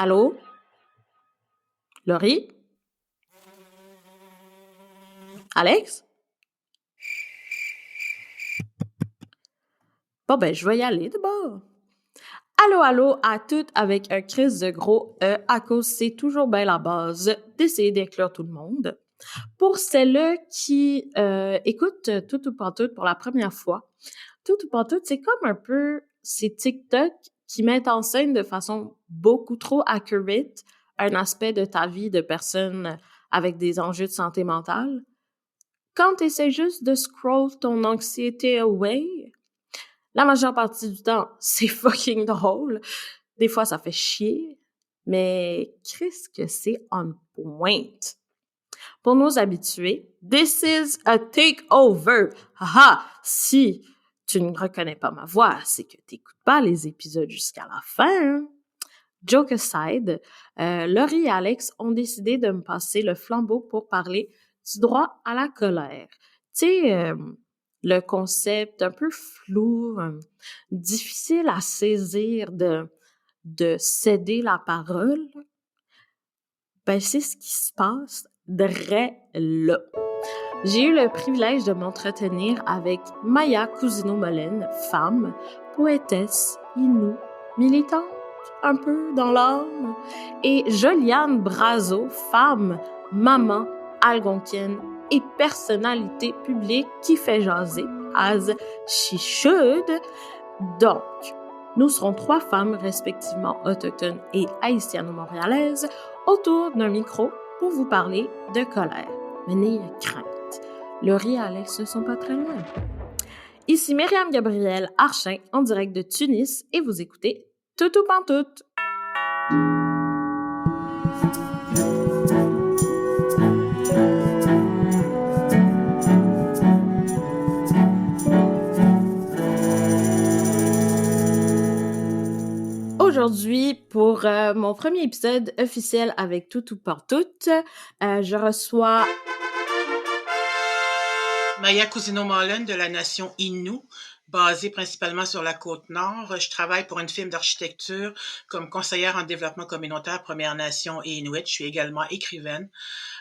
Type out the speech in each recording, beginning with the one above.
Allô? Laurie? Alex? Bon, ben, je vais y aller d'abord. Allô à toutes avec un crise de gros E à cause c'est toujours bien la base d'essayer d'inclure tout le monde. Pour celles qui écoutent Tout ou Pantoute pour la première fois, Tout ou Pantoute, c'est comme un peu ces TikTok qui mettent en scène de façon beaucoup trop accurate un aspect de ta vie de personne avec des enjeux de santé mentale. Quand tu essaies juste de scroll ton anxiété away, la majeure partie du temps, c'est fucking drôle. Des fois, ça fait chier, mais qu'est-ce que c'est on point? Pour nos habitués, this is a takeover. Haha! Si tu ne reconnais pas ma voix, c'est que t'écoutes pas les épisodes jusqu'à la fin. Hein? Joke aside, Laurie et Alex ont décidé de me passer le flambeau pour parler du droit à la colère. Tu sais, le concept un peu flou, difficile à saisir de céder la parole, ben c'est ce qui se passe là. J'ai eu le privilège de m'entretenir avec Maya Cousineau-Molène, femme, poétesse, inou, militante, un peu dans l'âme, et Joliane Brazo, femme, maman, algonquienne et personnalité publique qui fait jaser, as she should. Donc, nous serons 3 femmes respectivement autochtones et haïtiano-montréalaises autour d'un micro pour vous parler de colère. Mais n'ayez crainte, Laurie et Alex ne sont pas très loin. Ici Myriam Gabrielle Archin en direct de Tunis et vous écoutez Tout ou Pantoute. Aujourd'hui, pour mon premier épisode officiel avec Tout ou Pantoute, je reçois Maya Cousineau-Molène de la nation Innu, basée principalement sur la Côte-Nord. Je travaille pour une firme d'architecture comme conseillère en développement communautaire Premières Nations et Inuit. Je suis également écrivaine.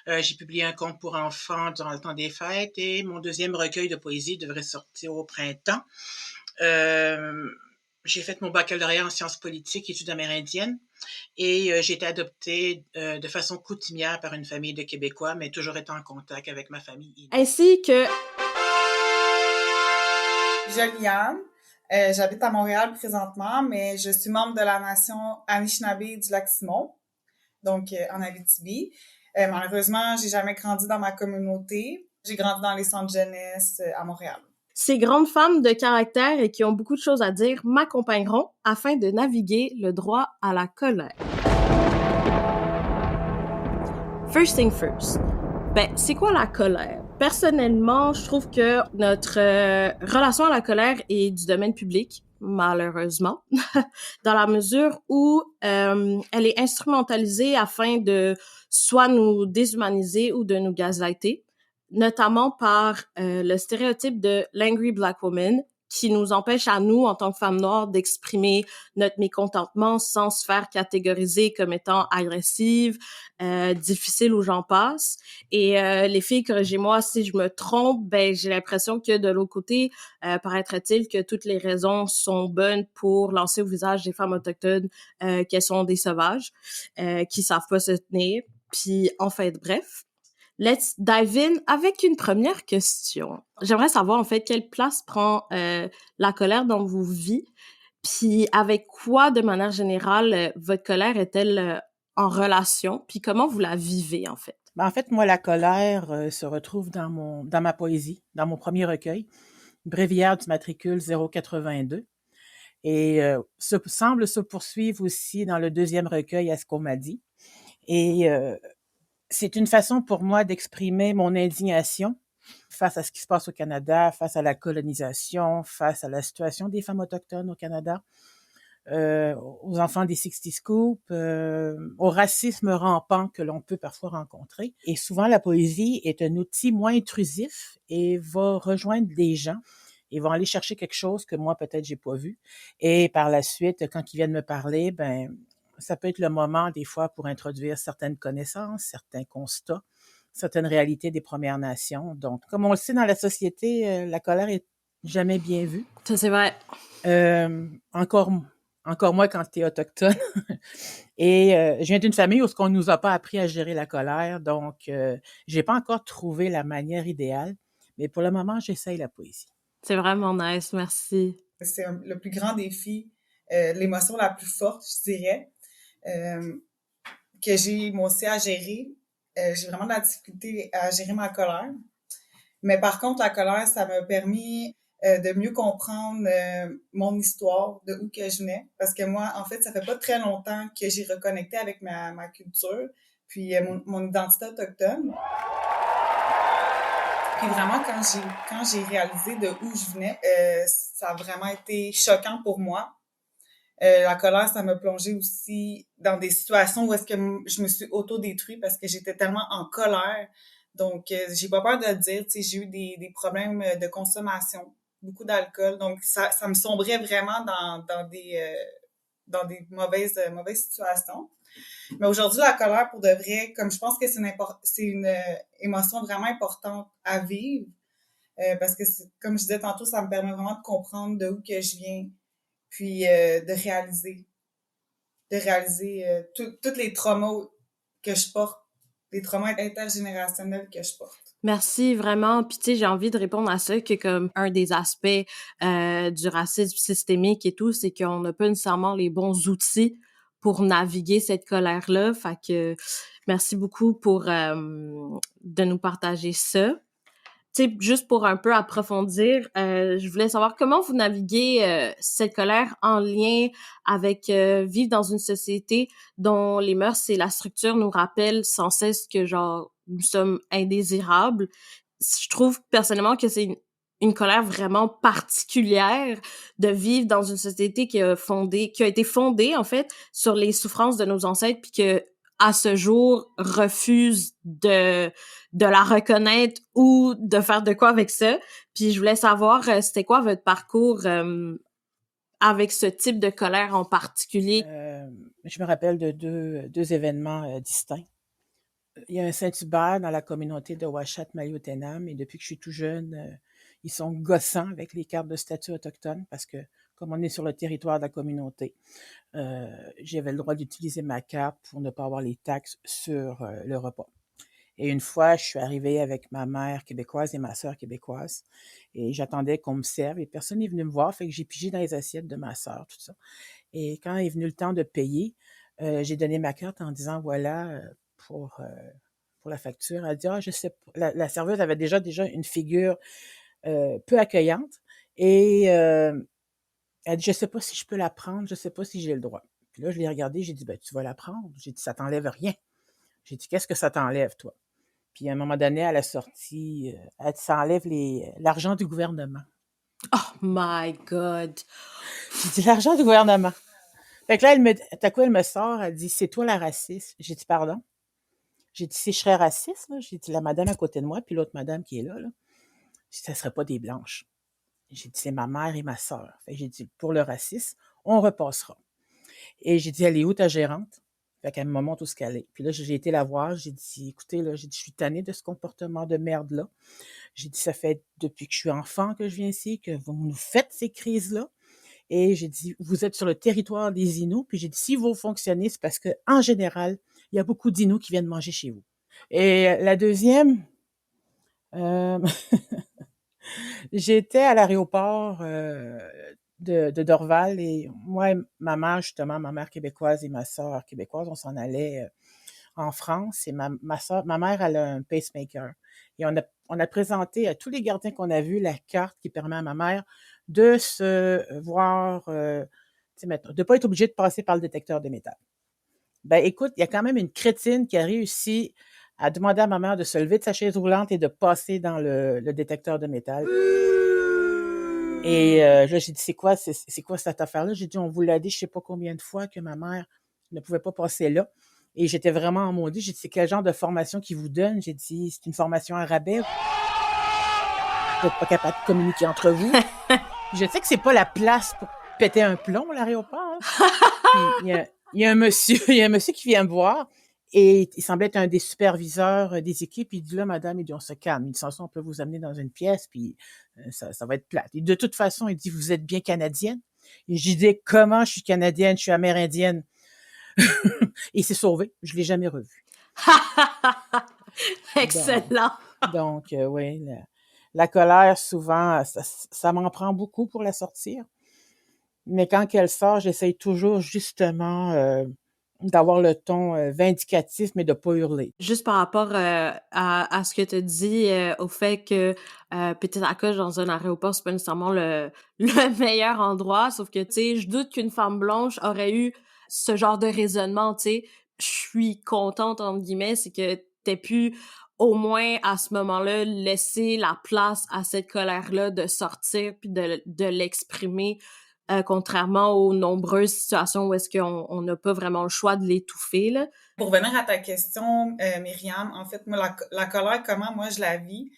J'ai publié un conte pour enfants durant le temps des fêtes et mon deuxième recueil de poésie devrait sortir au printemps. J'ai fait mon baccalauréat en sciences politiques, études amérindiennes, et j'ai été adoptée de façon coutumière par une famille de Québécois, mais toujours étant en contact avec ma famille Innu. Ainsi que Joliane. J'habite à Montréal présentement, mais je suis membre de la nation Anishinaabe du Lac-Simon, donc en Abitibi. Malheureusement, j'ai jamais grandi dans ma communauté. J'ai grandi dans les centres jeunesse à Montréal. Ces grandes femmes de caractère et qui ont beaucoup de choses à dire m'accompagneront afin de naviguer le droit à la colère. First thing first. Ben, c'est quoi la colère? Personnellement, je trouve que notre relation à la colère est du domaine public, malheureusement, dans la mesure où elle est instrumentalisée afin de soit nous déshumaniser ou de nous gaslighter, notamment par le stéréotype de l'angry black woman qui nous empêche à nous, en tant que femmes noires, d'exprimer notre mécontentement sans se faire catégoriser comme étant agressive, difficile ou j'en passe. Et les filles, corrigez-moi si je me trompe, ben j'ai l'impression que de l'autre côté, paraîtrait-il que toutes les raisons sont bonnes pour lancer au visage des femmes autochtones qu'elles sont des sauvages, qui savent pas se tenir. Puis en fait, bref. Let's dive in avec une première question. J'aimerais savoir, en fait, quelle place prend la colère dans vos vies, puis avec quoi, de manière générale, votre colère est-elle en relation, puis comment vous la vivez, en fait? En fait, moi, la colère se retrouve dans ma poésie, dans mon premier recueil, Bréviaire du matricule 082, et semble se poursuivre aussi dans le deuxième recueil, À ce qu'on m'a dit. Et c'est une façon pour moi d'exprimer mon indignation face à ce qui se passe au Canada, face à la colonisation, face à la situation des femmes autochtones au Canada, aux enfants des 60 Scoop, au racisme rampant que l'on peut parfois rencontrer. Et souvent, la poésie est un outil moins intrusif et va rejoindre des gens et vont aller chercher quelque chose que moi, peut-être, j'ai pas vu. Et par la suite, quand ils viennent me parler, ben ça peut être le moment, des fois, pour introduire certaines connaissances, certains constats, certaines réalités des Premières Nations. Donc, comme on le sait dans la société, la colère est jamais bien vue. Ça, c'est vrai. Encore moins quand tu es autochtone. Et je viens d'une famille où on ne nous a pas appris à gérer la colère, donc j'ai pas encore trouvé la manière idéale, mais pour le moment, j'essaye la poésie. C'est vraiment nice, merci. C'est le plus grand défi, l'émotion la plus forte, je dirais, que j'ai moi aussi à gérer. J'ai vraiment de la difficulté à gérer ma colère. Mais par contre, la colère, ça m'a permis de mieux comprendre mon histoire, de où que je venais. Parce que moi, en fait, ça fait pas très longtemps que j'ai reconnecté avec ma culture, puis mon identité autochtone. Puis vraiment, quand j'ai réalisé de où je venais, ça a vraiment été choquant pour moi. La colère, ça m'a plongé aussi dans des situations où est-ce que je me suis autodétruite parce que j'étais tellement en colère. Donc, j'ai pas peur de le dire, tu sais, j'ai eu des problèmes de consommation, beaucoup d'alcool. Donc, ça me sombrait vraiment dans des mauvaises situations. Mais aujourd'hui, la colère, pour de vrai, comme je pense que c'est une émotion vraiment importante à vivre, parce que, comme je disais tantôt, ça me permet vraiment de comprendre de où que je viens, puis de réaliser tous les traumas que je porte, les traumas intergénérationnels que je porte. Merci, vraiment. Puis tu sais, j'ai envie de répondre à ça, que comme un des aspects du racisme systémique et tout, c'est qu'on n'a pas nécessairement les bons outils pour naviguer cette colère-là. Fait que merci beaucoup pour de nous partager ça. Tu sais, juste pour un peu approfondir, je voulais savoir comment vous naviguez cette colère en lien avec vivre dans une société dont les mœurs et la structure nous rappellent sans cesse que, genre, nous sommes indésirables. Je trouve personnellement que c'est une colère vraiment particulière de vivre dans une société qui a été fondée, en fait, sur les souffrances de nos ancêtres, puis que à ce jour, refuse de la reconnaître ou de faire de quoi avec ça. Puis je voulais savoir, c'était quoi votre parcours avec ce type de colère en particulier? Je me rappelle de deux événements distincts. Il y a un Saint-Hubert dans la communauté de Ouachat-Maliotenam, et depuis que je suis tout jeune, ils sont gossants avec les cartes de statut autochtone parce que, comme on est sur le territoire de la communauté, j'avais le droit d'utiliser ma carte pour ne pas avoir les taxes sur le repas. Et une fois, je suis arrivée avec ma mère québécoise et ma sœur québécoise, et j'attendais qu'on me serve, et personne n'est venu me voir, fait que j'ai pigé dans les assiettes de ma sœur, tout ça. Et quand est venu le temps de payer, j'ai donné ma carte en disant, voilà, pour la facture. Elle dit, je sais pas. La serveuse avait déjà une figure peu accueillante, et elle dit, je sais pas si je peux la prendre, je sais pas si j'ai le droit. Puis là, je l'ai regardée, j'ai dit, tu vas la prendre. J'ai dit, ça t'enlève rien. J'ai dit, qu'est-ce que ça t'enlève, toi? Puis à un moment donné, à la sortie, elle dit, ça enlève l'argent du gouvernement. Oh my God! J'ai dit, l'argent du gouvernement. Fait que là, elle me sort, elle dit, c'est toi la raciste. J'ai dit, pardon? J'ai dit, si je serais raciste, là, j'ai dit, la madame à côté de moi, puis l'autre madame qui est là, j'ai dit, ça serait pas des blanches. J'ai dit, c'est ma mère et ma sœur. Fait que j'ai dit, pour le racisme, on repassera. Et j'ai dit, elle est où ta gérante? Fait qu'elle me montre où ce qu'elle est. Puis là, j'ai été la voir, j'ai dit, écoutez, là, j'ai dit, je suis tannée de ce comportement de merde-là. J'ai dit, ça fait depuis que je suis enfant que je viens ici, que vous nous faites ces crises-là. Et j'ai dit, vous êtes sur le territoire des Inuits. Puis j'ai dit, si vous fonctionnez, c'est parce que, en général, il y a beaucoup d'Inuits qui viennent manger chez vous. Et la deuxième, j'étais à l'aéroport de Dorval, et moi et ma mère, justement, ma mère québécoise et ma sœur québécoise, on s'en allait en France, et ma mère, elle a un pacemaker. Et on a présenté à tous les gardiens qu'on a vus la carte qui permet à ma mère de se voir, de pas être obligée de passer par le détecteur de métal. Ben écoute, il y a quand même une crétine qui a réussi à demander à ma mère de se lever de sa chaise roulante et de passer dans le détecteur de métal. Et là, j'ai dit, c'est quoi cette affaire-là? J'ai dit, on vous l'a dit je sais pas combien de fois que ma mère ne pouvait pas passer là. Et j'étais vraiment en maudit. J'ai dit, c'est quel genre de formation qu'ils vous donnent? J'ai dit, c'est une formation à rabais. Vous n'êtes pas capable de communiquer entre vous. Je sais que c'est pas la place pour péter un plomb, l'aéroport. Hein. Puis, il il y a un monsieur, il y a un monsieur qui vient me voir et il semblait être un des superviseurs des équipes. Il dit là, madame, il dit on se calme. Il dit sans ça, on peut vous amener dans une pièce, puis ça va être plate. Et de toute façon, il dit vous êtes bien canadienne. Et j'ai dit comment je suis canadienne, je suis amérindienne. Et il s'est sauvé. Je l'ai jamais revu. Excellent. Donc oui, la colère souvent, ça m'en prend beaucoup pour la sortir. Mais quand elle sort, j'essaye toujours justement d'avoir le ton vindicatif, mais de pas hurler. Juste par rapport à ce que tu dis, au fait que Pétinacoche dans un aéroport, c'est pas nécessairement le meilleur endroit, sauf que, tu sais, je doute qu'une femme blanche aurait eu ce genre de raisonnement, tu sais. Je suis contente, entre guillemets, c'est que t'aies pu, au moins, à ce moment-là, laisser la place à cette colère-là de sortir puis de l'exprimer, contrairement aux nombreuses situations où est-ce qu'on n'a pas vraiment le choix de l'étouffer, là. Pour revenir à ta question, Myriam, en fait, moi, la colère, comment moi je la vis?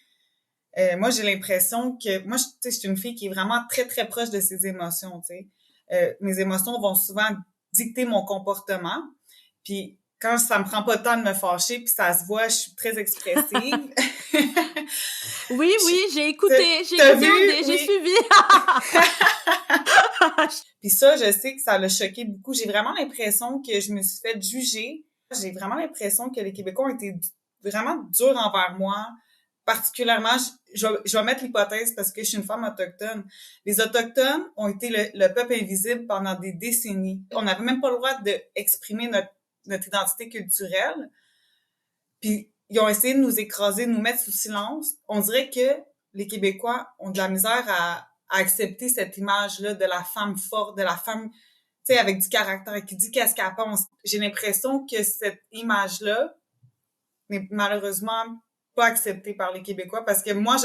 Moi, j'ai l'impression que... Moi, tu sais, je suis une fille qui est vraiment très, très proche de ses émotions, tu sais. Mes émotions vont souvent dicter mon comportement. Puis quand ça me prend pas le temps de me fâcher, puis ça se voit, je suis très expressive. Oui, j'ai écouté, j'ai suivi. Puis ça, je sais que ça l'a choqué beaucoup. J'ai vraiment l'impression que je me suis fait juger. J'ai vraiment l'impression que les Québécois ont été vraiment durs envers moi. Particulièrement, je vais mettre l'hypothèse parce que je suis une femme autochtone. Les Autochtones ont été le peuple invisible pendant des décennies. On n'avait même pas le droit d'exprimer notre identité culturelle. Puis ils ont essayé de nous écraser, de nous mettre sous silence. On dirait que les Québécois ont de la misère à accepter cette image-là de la femme forte, de la femme, tu sais, avec du caractère, qui dit qu'est-ce qu'elle pense. J'ai l'impression que cette image-là n'est malheureusement pas acceptée par les Québécois parce que moi,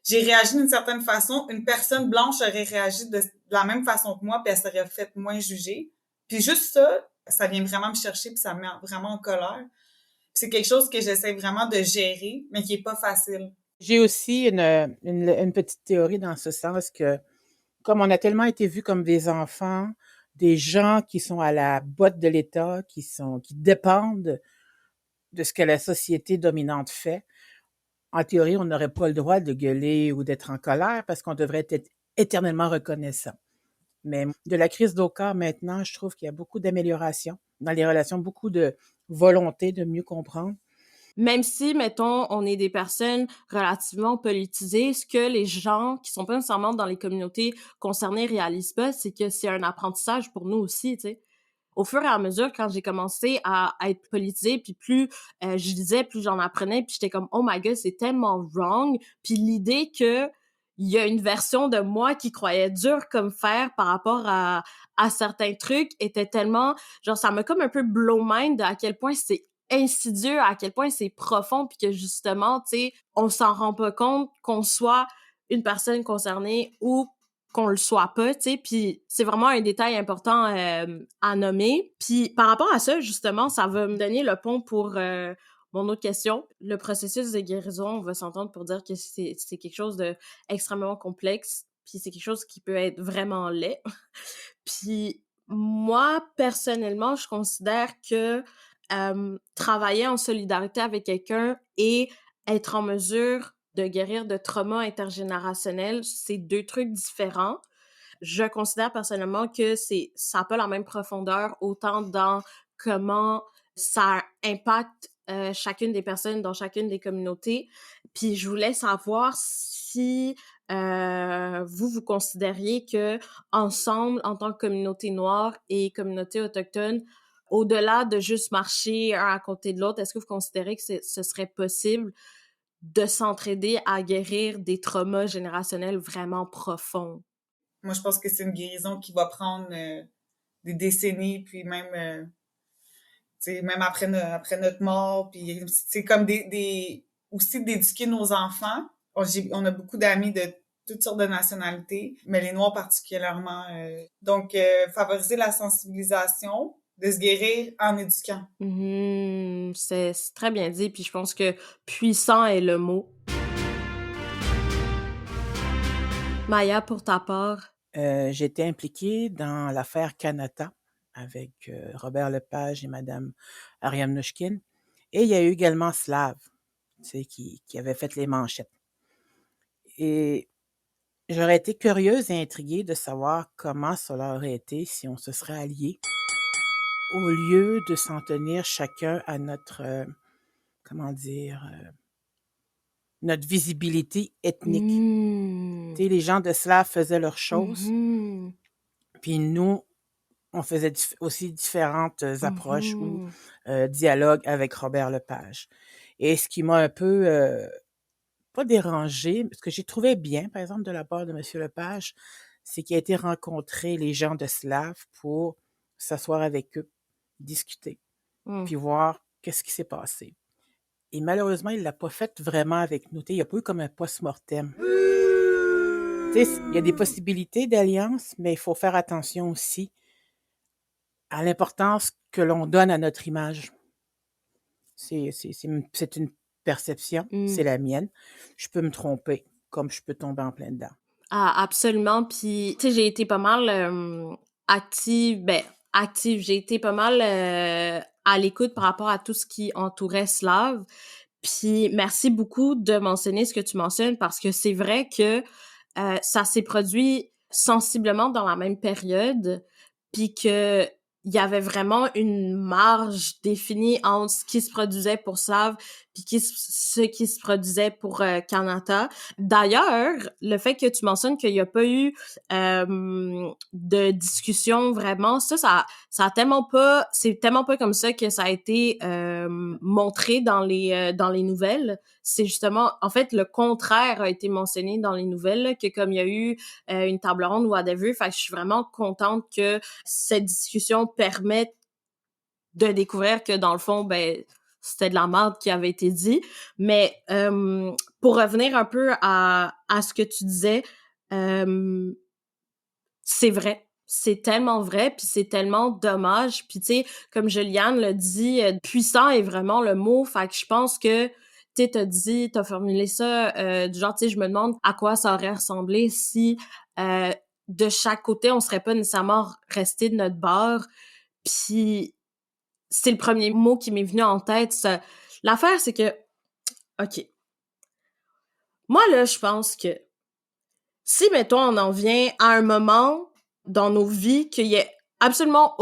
j'ai réagi d'une certaine façon. Une personne blanche aurait réagi de la même façon que moi, puis elle serait faite moins juger. Puis juste ça vient vraiment me chercher, puis ça me met vraiment en colère. Puis c'est quelque chose que j'essaie vraiment de gérer, mais qui est pas facile. J'ai aussi une petite théorie dans ce sens que, comme on a tellement été vus comme des enfants, des gens qui sont à la botte de l'État, qui dépendent de ce que la société dominante fait, en théorie, on n'aurait pas le droit de gueuler ou d'être en colère parce qu'on devrait être éternellement reconnaissant. Mais de la crise d'Oka, maintenant, je trouve qu'il y a beaucoup d'améliorations dans les relations, beaucoup de volonté de mieux comprendre. Même si, mettons, on est des personnes relativement politisées, ce que les gens qui sont pas nécessairement dans les communautés concernées réalisent pas, c'est que c'est un apprentissage pour nous aussi, tu sais. Au fur et à mesure, quand j'ai commencé à être politisée, puis plus je lisais, plus j'en apprenais, puis j'étais comme « Oh my God, c'est tellement wrong! » Puis l'idée que il y a une version de moi qui croyait dur comme fer par rapport à certains trucs était tellement... Genre, ça m'a comme un peu blow mind à quel point c'est insidieux, à quel point c'est profond, puis que justement, tu sais, on s'en rend pas compte qu'on soit une personne concernée ou qu'on le soit pas, tu sais, puis c'est vraiment un détail important à nommer. Puis par rapport à ça, justement, ça va me donner le pont pour mon autre question. Le processus de guérison, on va s'entendre pour dire que c'est quelque chose de extrêmement complexe, puis c'est quelque chose qui peut être vraiment laid. Puis moi, personnellement, je considère que travailler en solidarité avec quelqu'un et être en mesure de guérir de traumas intergénérationnels, c'est deux trucs différents. Je considère personnellement que ça n'a pas la même profondeur, autant dans comment ça impacte chacune des personnes dans chacune des communautés. Puis je voulais savoir si vous considériez que ensemble, en tant que communauté noire et communauté autochtone, au-delà de juste marcher un à côté de l'autre, est-ce que vous considérez que ce serait possible de s'entraider à guérir des traumas générationnels vraiment profonds? Moi, je pense que c'est une guérison qui va prendre des décennies, puis même, même après notre mort, puis c'est comme aussi d'éduquer nos enfants. On a beaucoup d'amis de toutes sortes de nationalités, mais les Noirs particulièrement. Donc, favoriser la sensibilisation, de se guérir en éduquant. C'est très bien dit, puis je pense que puissant est le mot. Maya, pour ta part? J'ai été impliquée dans l'affaire Kanata avec Robert Lepage et Madame Ariane Mnouchkine. Et il y a eu également Slave, qui avait fait les manchettes. Et j'aurais été curieuse et intriguée de savoir comment cela aurait été si on se serait alliés, au lieu de s'en tenir chacun à notre, notre visibilité ethnique. Les gens de Slave faisaient leurs choses, puis nous, on faisait aussi différentes approches ou dialogues avec Robert Lepage. Et ce qui m'a un peu, pas dérangé, ce que j'ai trouvé bien, par exemple, de la part de M. Lepage, c'est qu'il a été rencontrer les gens de Slave pour s'asseoir avec eux, discuter, puis voir qu'est-ce qui s'est passé. Et malheureusement, il ne l'a pas fait vraiment avec nous. Il n'y a pas eu comme un post-mortem. Il y a des possibilités d'alliance, mais il faut faire attention aussi à l'importance que l'on donne à notre image. C'est une perception, c'est la mienne. Je peux me tromper, comme je peux tomber en plein dedans. Ah, absolument. Puis, tu sais, j'ai été pas mal active. J'ai été pas mal à l'écoute par rapport à tout ce qui entourait Slave. Puis, merci beaucoup de mentionner ce que tu mentionnes parce que c'est vrai que ça s'est produit sensiblement dans la même période, puis que il y avait vraiment une marge définie entre ce qui se produisait pour Slave puis ce qui se produisait pour Kanata. D'ailleurs, le fait que tu mentionnes qu'il n'y a pas eu de discussion vraiment, ça a tellement pas, c'est tellement pas comme ça que ça a été montré dans les nouvelles. C'est justement, en fait, le contraire a été mentionné dans les nouvelles, là, que comme il y a eu une table ronde ou whatever, fait que je suis vraiment contente que cette discussion permette de découvrir que dans le fond, ben, c'était de la merde qui avait été dit. Mais pour revenir un peu à ce que tu disais, c'est vrai. C'est tellement vrai, puis c'est tellement dommage. Puis tu sais, comme Juliane l'a dit, puissant est vraiment le mot. Fait que je pense que tu sais, t'as formulé ça du genre, tu sais, je me demande à quoi ça aurait ressemblé si de chaque côté, on serait pas nécessairement resté de notre bord. Puis c'est le premier mot qui m'est venu en tête. Ça. L'affaire, c'est que, OK. Moi, là, je pense que si, mettons, on en vient à un moment dans nos vies qu'il y ait absolument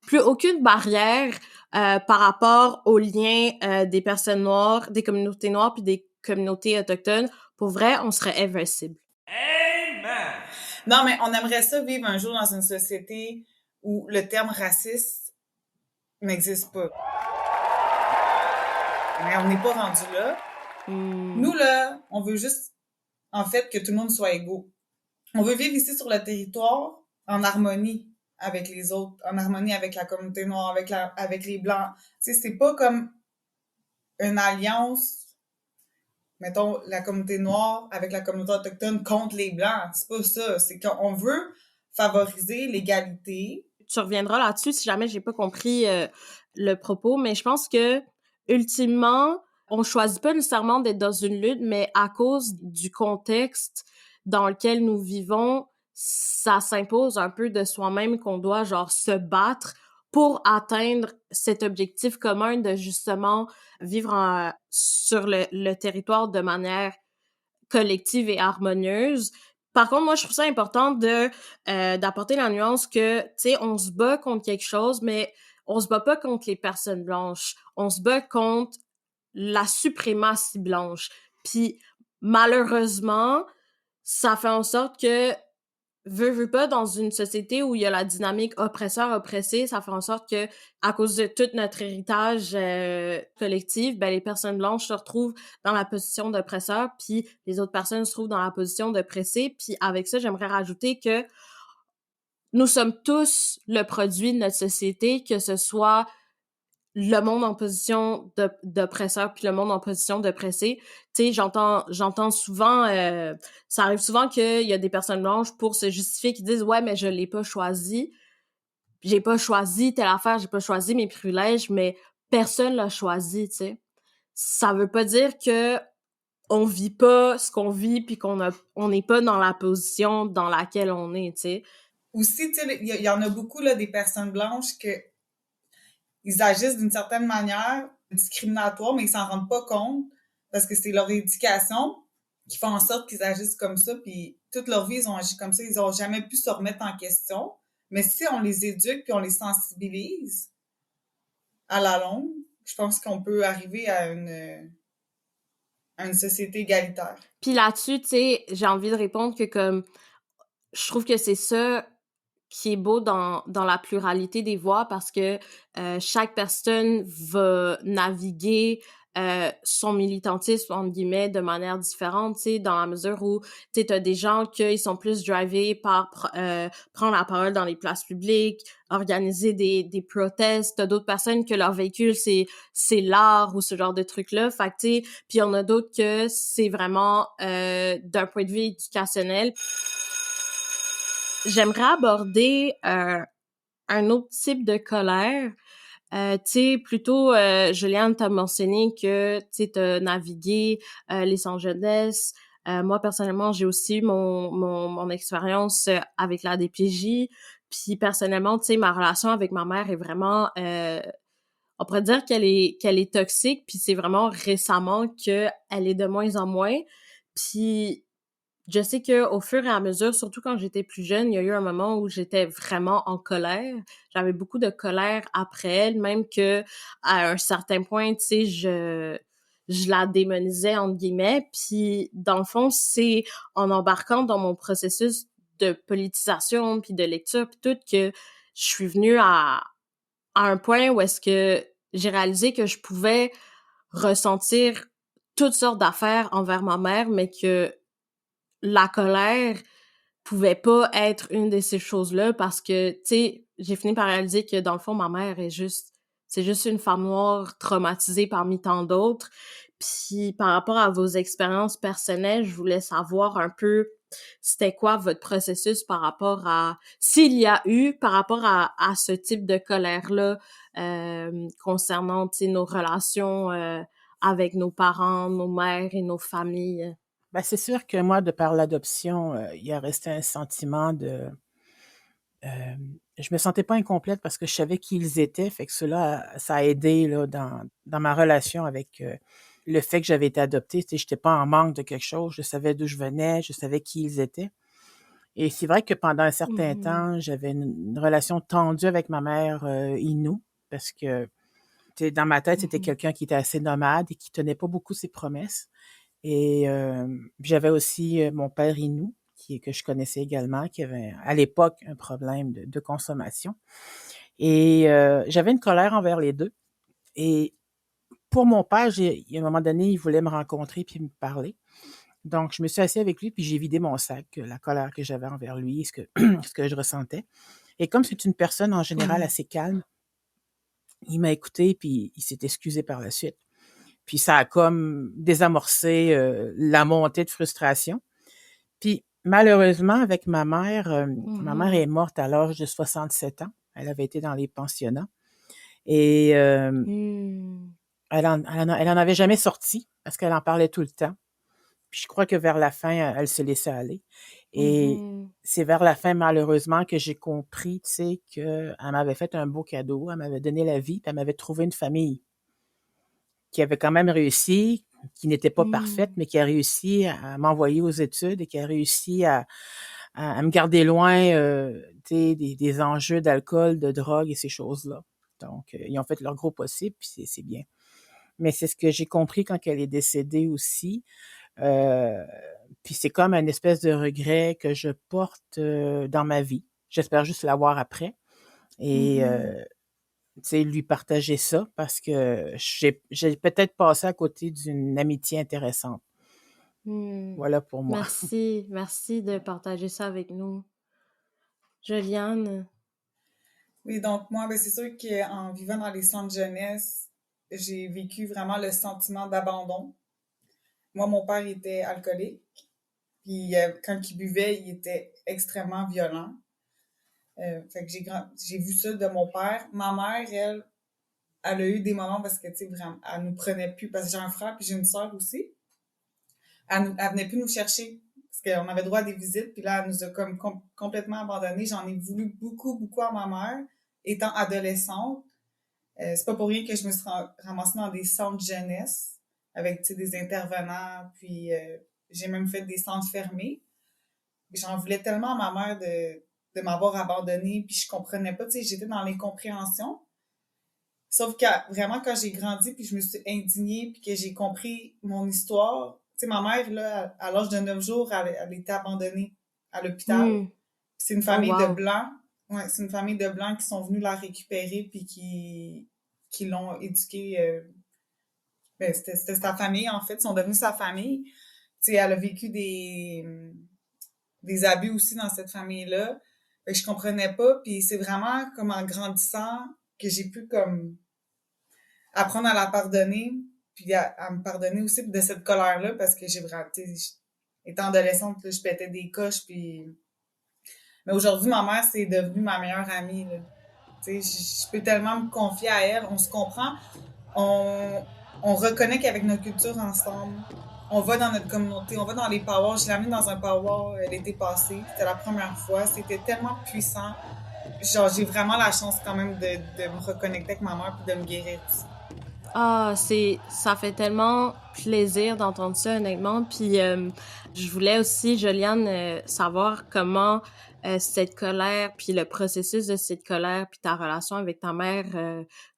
plus aucune barrière par rapport aux liens des personnes noires, des communautés noires puis des communautés autochtones, pour vrai, on serait invincible. Amen! Non, mais on aimerait ça vivre un jour dans une société où le terme raciste n'existe pas. Mais on n'est pas rendu là. Nous, là, on veut juste, en fait, que tout le monde soit égaux. On veut vivre ici sur le territoire en harmonie avec les autres, en harmonie avec la communauté noire, avec les Blancs. Tu sais, c'est pas comme une alliance, mettons, la communauté noire avec la communauté autochtone contre les Blancs. C'est pas ça. C'est qu'on veut favoriser l'égalité. Tu reviendras là-dessus si jamais j'ai pas compris le propos, mais je pense que, ultimement, on choisit pas nécessairement d'être dans une lutte, mais à cause du contexte dans lequel nous vivons, ça s'impose un peu de soi-même qu'on doit, genre, se battre pour atteindre cet objectif commun de, justement, vivre sur le territoire de manière collective et harmonieuse. Par contre, moi, je trouve ça important d'apporter la nuance que, tu sais, on se bat contre quelque chose, mais on se bat pas contre les personnes blanches. On se bat contre la suprématie blanche. Puis, malheureusement, ça fait en sorte que, veux pas, dans une société où il y a la dynamique oppresseur-oppressé, ça fait en sorte que, à cause de tout notre héritage collectif, ben les personnes blanches se retrouvent dans la position d'oppresseur, puis les autres personnes se trouvent dans la position d'oppressé. Puis avec ça, j'aimerais rajouter que nous sommes tous le produit de notre société, que ce soit le monde en position d'oppresseur puis le monde en position d'oppressé. Tu sais, j'entends souvent, ça arrive souvent qu'il y a des personnes blanches pour se justifier qui disent « Ouais, mais je l'ai pas choisi. J'ai pas choisi telle affaire, j'ai pas choisi mes privilèges, mais personne l'a choisi, tu sais. » Ça veut pas dire que on vit pas ce qu'on vit puis on n'est pas dans la position dans laquelle on est, tu sais. aussi, tu sais, il y en a beaucoup, là, des personnes blanches que ils agissent d'une certaine manière discriminatoire, mais ils s'en rendent pas compte parce que c'est leur éducation qui fait en sorte qu'ils agissent comme ça, puis toute leur vie, ils ont agi comme ça, ils ont jamais pu se remettre en question. Mais si on les éduque puis on les sensibilise à la longue, je pense qu'on peut arriver à une société égalitaire. Puis là-dessus, tu sais, j'ai envie de répondre que comme je trouve que c'est ça qui est beau dans la pluralité des voix parce que chaque personne va naviguer son militantisme, entre guillemets, de manière différente, tu sais, dans la mesure où, tu sais, t'as des gens qui sont plus drivés par prendre la parole dans les places publiques, organiser des protestes, t'as d'autres personnes que leur véhicule, c'est l'art ou ce genre de trucs-là, fait que, tu sais, puis il y en a d'autres que c'est vraiment d'un point de vue éducationnel. J'aimerais aborder un autre type de colère. Tu sais, plutôt, Juliane, t'as mentionné que, tu sais, t'as navigué les centres jeunesse. Moi, personnellement, j'ai aussi eu mon expérience avec la DPJ. Puis, personnellement, tu sais, ma relation avec ma mère est vraiment... on pourrait dire qu'elle est toxique, puis c'est vraiment récemment qu'elle est de moins en moins. Puis je sais que au fur et à mesure, surtout quand j'étais plus jeune, il y a eu un moment où j'étais vraiment en colère. J'avais beaucoup de colère après elle, même que à un certain point, tu sais, je la démonisais entre guillemets. Puis dans le fond, c'est en embarquant dans mon processus de politisation puis de lecture puis tout que je suis venue à un point où est-ce que j'ai réalisé que je pouvais ressentir toutes sortes d'affaires envers ma mère, mais que la colère pouvait pas être une de ces choses-là parce que, tu sais, j'ai fini par réaliser que dans le fond, ma mère c'est juste une femme noire traumatisée parmi tant d'autres. Puis par rapport à vos expériences personnelles, je voulais savoir un peu c'était quoi votre processus par rapport à, s'il y a eu, par rapport à ce type de colère-là, concernant, tu sais, nos relations avec nos parents, nos mères et nos familles. Ben, c'est sûr que moi, de par l'adoption, il y a resté un sentiment de... je me sentais pas incomplète parce que je savais qui ils étaient, fait que cela, ça a aidé là, dans ma relation avec le fait que j'avais été adoptée. Tu sais, j'étais pas en manque de quelque chose, je savais d'où je venais, je savais qui ils étaient. Et c'est vrai que pendant un certain Mhm. temps, j'avais une relation tendue avec ma mère Inou, parce que tu sais, dans ma tête, c'était Mhm. quelqu'un qui était assez nomade et qui tenait pas beaucoup ses promesses. Et j'avais aussi mon père Inou, que je connaissais également, qui avait à l'époque un problème de consommation. Et j'avais une colère envers les deux. Et pour mon père, il y a un moment donné, il voulait me rencontrer puis me parler. Donc, je me suis assise avec lui puis j'ai vidé mon sac, la colère que j'avais envers lui, ce que je ressentais. Et comme c'est une personne en général Mhm. assez calme, il m'a écouté puis il s'est excusé par la suite. Puis ça a comme désamorcé la montée de frustration. Puis malheureusement, avec ma mère Mhm. est morte à l'âge de 67 ans. Elle avait été dans les pensionnats. Et Hmm. elle en avait jamais sorti parce qu'elle en parlait tout le temps. Puis je crois que vers la fin, elle se laissait aller. Et Mhm. c'est vers la fin, malheureusement, que j'ai compris, tu sais, qu'elle m'avait fait un beau cadeau. Elle m'avait donné la vie, puis elle m'avait trouvé une famille qui avait quand même réussi, qui n'était pas parfaite, Hmm. mais qui a réussi à m'envoyer aux études et qui a réussi à me garder loin tu sais, des enjeux d'alcool, de drogue et ces choses-là. Donc, ils ont fait leur gros possible, puis c'est bien. Mais c'est ce que j'ai compris quand elle est décédée aussi. Euh, Puis c'est comme un espèce de regret que je porte dans ma vie. J'espère juste l'avoir après. Et Mhm. tu sais, lui partager ça parce que j'ai peut-être passé à côté d'une amitié intéressante. Hmm. Voilà pour moi. Merci, merci de partager ça avec nous. Juliane. Oui, donc moi, ben, c'est sûr qu'en vivant dans les centres jeunesse, j'ai vécu vraiment le sentiment d'abandon. Moi, mon père était alcoolique, puis quand il buvait, il était extrêmement violent. Fait que j'ai vu ça de mon père. Ma mère, elle a eu des moments parce que, tu sais, vraiment, elle nous prenait plus, parce que j'ai un frère puis j'ai une sœur aussi. Elle venait plus nous chercher parce qu'on avait droit à des visites, puis là, elle nous a comme complètement abandonnés. J'en ai voulu beaucoup, beaucoup à ma mère, étant adolescente. C'est pas pour rien que je me suis ramassée dans des centres jeunesse, avec, tu sais, des intervenants, puis j'ai même fait des centres fermés. J'en voulais tellement à ma mère de m'avoir abandonnée, puis je comprenais pas, tu sais, j'étais dans l'incompréhension. Sauf que vraiment, quand j'ai grandi, puis je me suis indignée, puis que j'ai compris mon histoire, tu sais, ma mère, là, à l'âge de 9 jours, elle était abandonnée à l'hôpital. C'est une famille de Blancs. Ouais, c'est une famille de Blancs qui sont venus la récupérer, puis qui l'ont éduquée. Ben, c'était sa famille, en fait. Ils sont devenus sa famille. Tu sais, elle a vécu des abus aussi dans cette famille-là. Fait que je comprenais pas, puis c'est vraiment comme en grandissant que j'ai pu comme apprendre à la pardonner, puis à me pardonner aussi de cette colère-là, parce que j'ai vraiment, tu sais, étant adolescente, là, je pétais des coches, puis... Mais aujourd'hui, ma mère, c'est devenue ma meilleure amie, là. Tu sais, je peux tellement me confier à elle, on se comprend, on reconnecte avec notre culture ensemble, on va dans notre communauté, on va dans les powwows. Je l'ai amenée dans un powwow l'été passé, c'était la première fois, c'était tellement puissant. Genre, j'ai vraiment la chance quand même de me reconnecter avec ma mère puis de me guérir aussi. Ah, ça fait tellement plaisir d'entendre ça, honnêtement. Puis je voulais aussi, Joliane, savoir comment cette colère, puis le processus de cette colère, puis ta relation avec ta mère,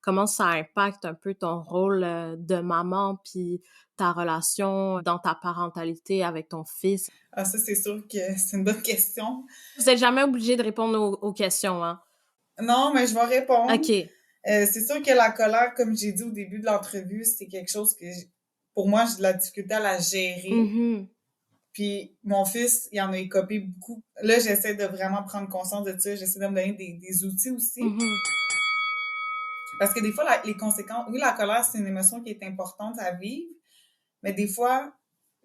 comment ça impacte un peu ton rôle de maman, puis ta relation dans ta parentalité avec ton fils. Ah, ça, c'est sûr que c'est une bonne question. Vous n'êtes jamais obligé de répondre aux questions, hein? Non, mais je vais répondre. OK. C'est sûr que la colère, comme j'ai dit au début de l'entrevue, c'est quelque chose que, pour moi, j'ai de la difficulté à la gérer. Mm-hmm. Puis mon fils, il en a écopé beaucoup. Là, j'essaie de vraiment prendre conscience de ça. J'essaie de me donner des outils aussi. Mm-hmm. Parce que des fois, les conséquences... Oui, la colère, c'est une émotion qui est importante à vivre, mais des fois,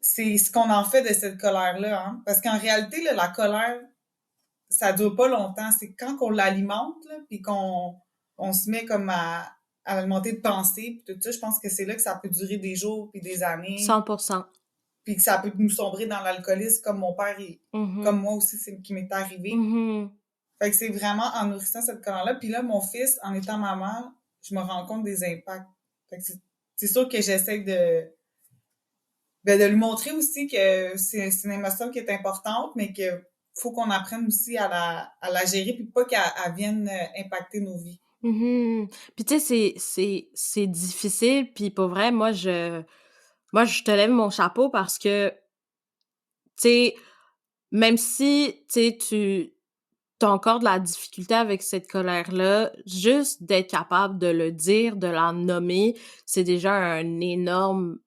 c'est ce qu'on en fait de cette colère-là. Hein? Parce qu'en réalité, là, la colère, ça dure pas longtemps. C'est quand on l'alimente, là, puis on se met comme à alimenter de pensées, puis tout ça, je pense que c'est là que ça peut durer des jours puis des années. 100%. Puis que ça peut nous sombrer dans l'alcoolisme comme mon père et comme moi aussi, c'est qui m'est arrivé. Mm-hmm. Fait que c'est vraiment en nourrissant cette colère-là. Puis là, mon fils, en étant maman, je me rends compte des impacts. Fait que c'est sûr que j'essaie de lui montrer aussi que c'est une émotion qui est importante, mais que faut qu'on apprenne aussi à la gérer puis pas qu'elle vienne impacter nos vies. Mm-hmm. Puis tu sais, c'est difficile, puis pour vrai, moi je te lève mon chapeau parce que, tu sais, même si, tu sais, t'as encore de la difficulté avec cette colère-là, juste d'être capable de le dire, de la nommer, c'est déjà un énorme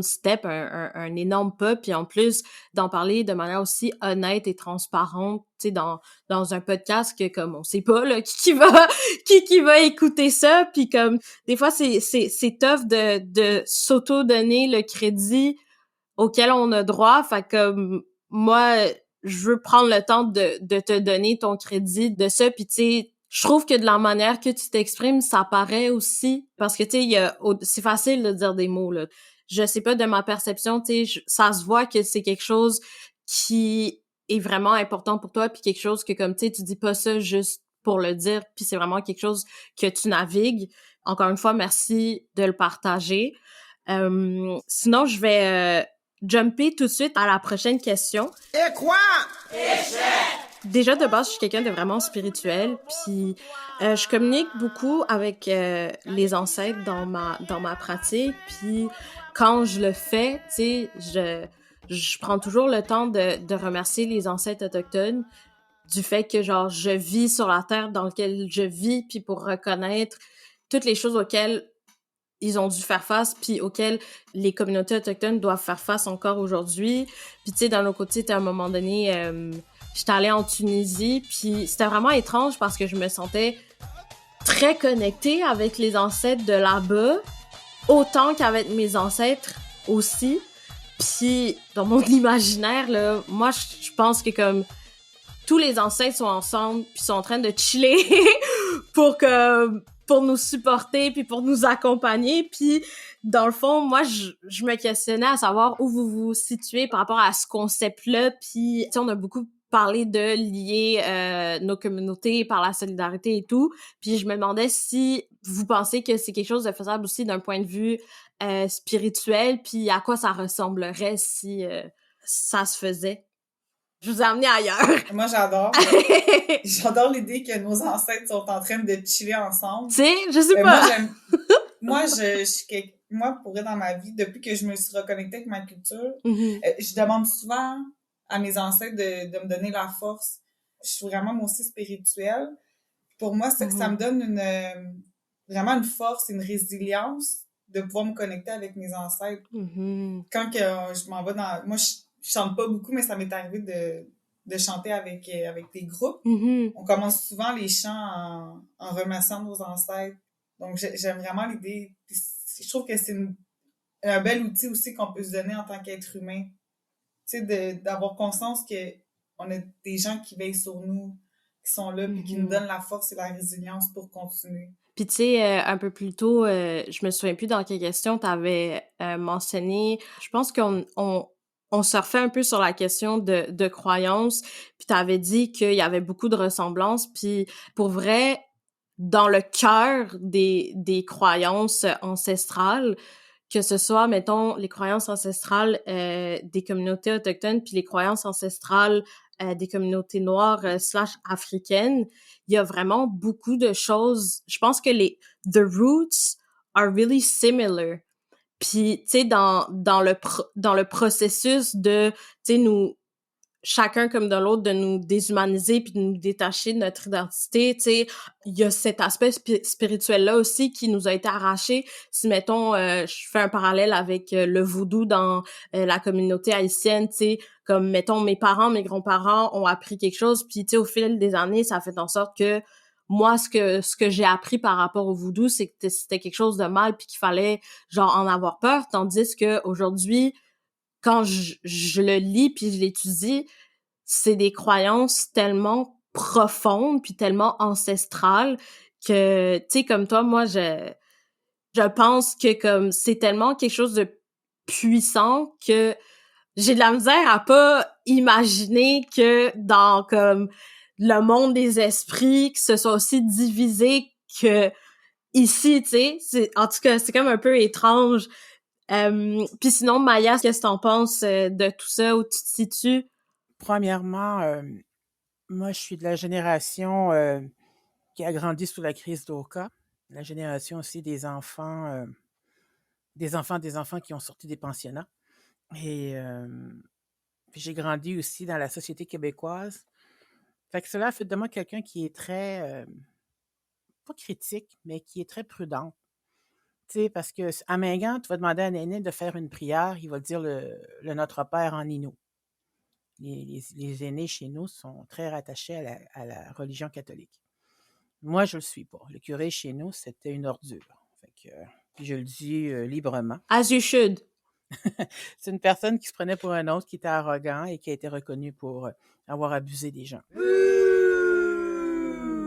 step, un énorme pas, puis en plus d'en parler de manière aussi honnête et transparente, tu sais, dans un podcast que comme on sait pas là qui va écouter ça, puis comme des fois c'est tough de s'auto-donner le crédit auquel on a droit, fait que moi je veux prendre le temps de te donner ton crédit de ça, puis tu sais, je trouve que de la manière que tu t'exprimes, ça paraît aussi, parce que tu sais, c'est facile de dire des mots là. Je sais pas, de ma perception, tu sais, ça se voit que c'est quelque chose qui est vraiment important pour toi, puis quelque chose que comme tu sais, tu dis pas ça juste pour le dire, puis c'est vraiment quelque chose que tu navigues. Encore une fois, merci de le partager. Sinon, je vais jumper tout de suite à la prochaine question. Et quoi? Déjà, de base, je suis quelqu'un de vraiment spirituel, puis je communique beaucoup avec les ancêtres dans ma pratique, puis quand je le fais, tu sais, je prends toujours le temps de remercier les ancêtres autochtones du fait que, genre, je vis sur la terre dans laquelle je vis, puis pour reconnaître toutes les choses auxquelles ils ont dû faire face, puis auxquelles les communautés autochtones doivent faire face encore aujourd'hui. Puis, tu sais, d'un autre côté, à un moment donné, j'étais allée en Tunisie, puis c'était vraiment étrange parce que je me sentais très connectée avec les ancêtres de là-bas, autant qu'avec mes ancêtres aussi. Puis, dans mon imaginaire, là, moi, je pense que comme tous les ancêtres sont ensemble, puis sont en train de chiller pour que pour nous supporter puis pour nous accompagner. Puis dans le fond, moi je me questionnais à savoir où vous vous situez par rapport à ce concept-là. Puis tu sais, on a beaucoup parlé de lier nos communautés par la solidarité et tout. Puis je me demandais si vous pensez que c'est quelque chose de faisable aussi d'un point de vue spirituel, puis à quoi ça ressemblerait si ça se faisait. Je vous ai amené ailleurs. Moi, j'adore. J'adore l'idée que nos ancêtres sont en train de chiller ensemble. Tu sais, je sais pas. Moi, pour vrai, dans ma vie, depuis que je me suis reconnectée avec ma culture, Mm-hmm. Je demande souvent à mes ancêtres de me donner la force. Je suis vraiment, moi aussi, spirituelle. Pour moi, ça me donne vraiment une force, une résilience de pouvoir me connecter avec mes ancêtres. Mm-hmm. Quand que je m'en vais dans... Moi, je chante pas beaucoup, mais ça m'est arrivé de chanter avec des groupes. Mm-hmm. On commence souvent les chants en remerciant nos ancêtres. Donc, j'aime vraiment l'idée. Puis, je trouve que c'est un bel outil aussi qu'on peut se donner en tant qu'être humain. Tu sais, d'avoir conscience qu'on a des gens qui veillent sur nous, qui sont là, puis qui nous donnent la force et la résilience pour continuer. Puis tu sais, un peu plus tôt, je me souviens plus dans quelle question t'avais mentionné, je pense qu'on surfait un peu sur la question de croyances, puis t'avais dit qu'il y avait beaucoup de ressemblances, puis pour vrai, dans le cœur des croyances ancestrales, que ce soit, mettons, les croyances ancestrales des communautés autochtones, puis les croyances ancestrales des communautés noires / africaines, il y a vraiment beaucoup de choses. Je pense que the roots are really similar. Puis, tu sais, dans le processus de, tu sais, nous, chacun comme de l'autre, de nous déshumaniser puis de nous détacher de notre identité, tu sais, il y a cet aspect spirituel-là aussi qui nous a été arraché. Si, mettons, je fais un parallèle avec le vaudou dans la communauté haïtienne, tu sais, comme, mettons, mes parents, mes grands-parents ont appris quelque chose, puis, tu sais, au fil des années, ça a fait en sorte que moi, ce que j'ai appris par rapport au vaudou, c'est que c'était quelque chose de mal puis qu'il fallait, genre, en avoir peur, tandis que aujourd'hui, quand je le lis puis je l'étudie, c'est des croyances tellement profondes puis tellement ancestrales que, tu sais, comme toi, moi, je pense que comme c'est tellement quelque chose de puissant que j'ai de la misère à pas imaginer que dans comme le monde des esprits, que ce soit aussi divisé que ici, tu sais. En tout cas, c'est comme un peu étrange. Puis sinon, Maya, qu'est-ce que t'en penses de tout ça, où tu te situes? Premièrement, moi, je suis de la génération qui a grandi sous la crise d'Oka, la génération aussi des enfants qui ont sorti des pensionnats. Et puis j'ai grandi aussi dans la société québécoise. Fait que cela fait de moi quelqu'un qui est très, pas critique, mais qui est très prudent. Tu sais, parce que à Mingan, tu vas demander à un aîné de faire une prière, il va dire le Notre Père en Innu. Les aînés chez nous sont très rattachés à la religion catholique. Moi, je le suis pas. Le curé chez nous, c'était une ordure. Fait que, puis je le dis librement. As you should. C'est une personne qui se prenait pour un autre, qui était arrogant et qui a été reconnu pour avoir abusé des gens.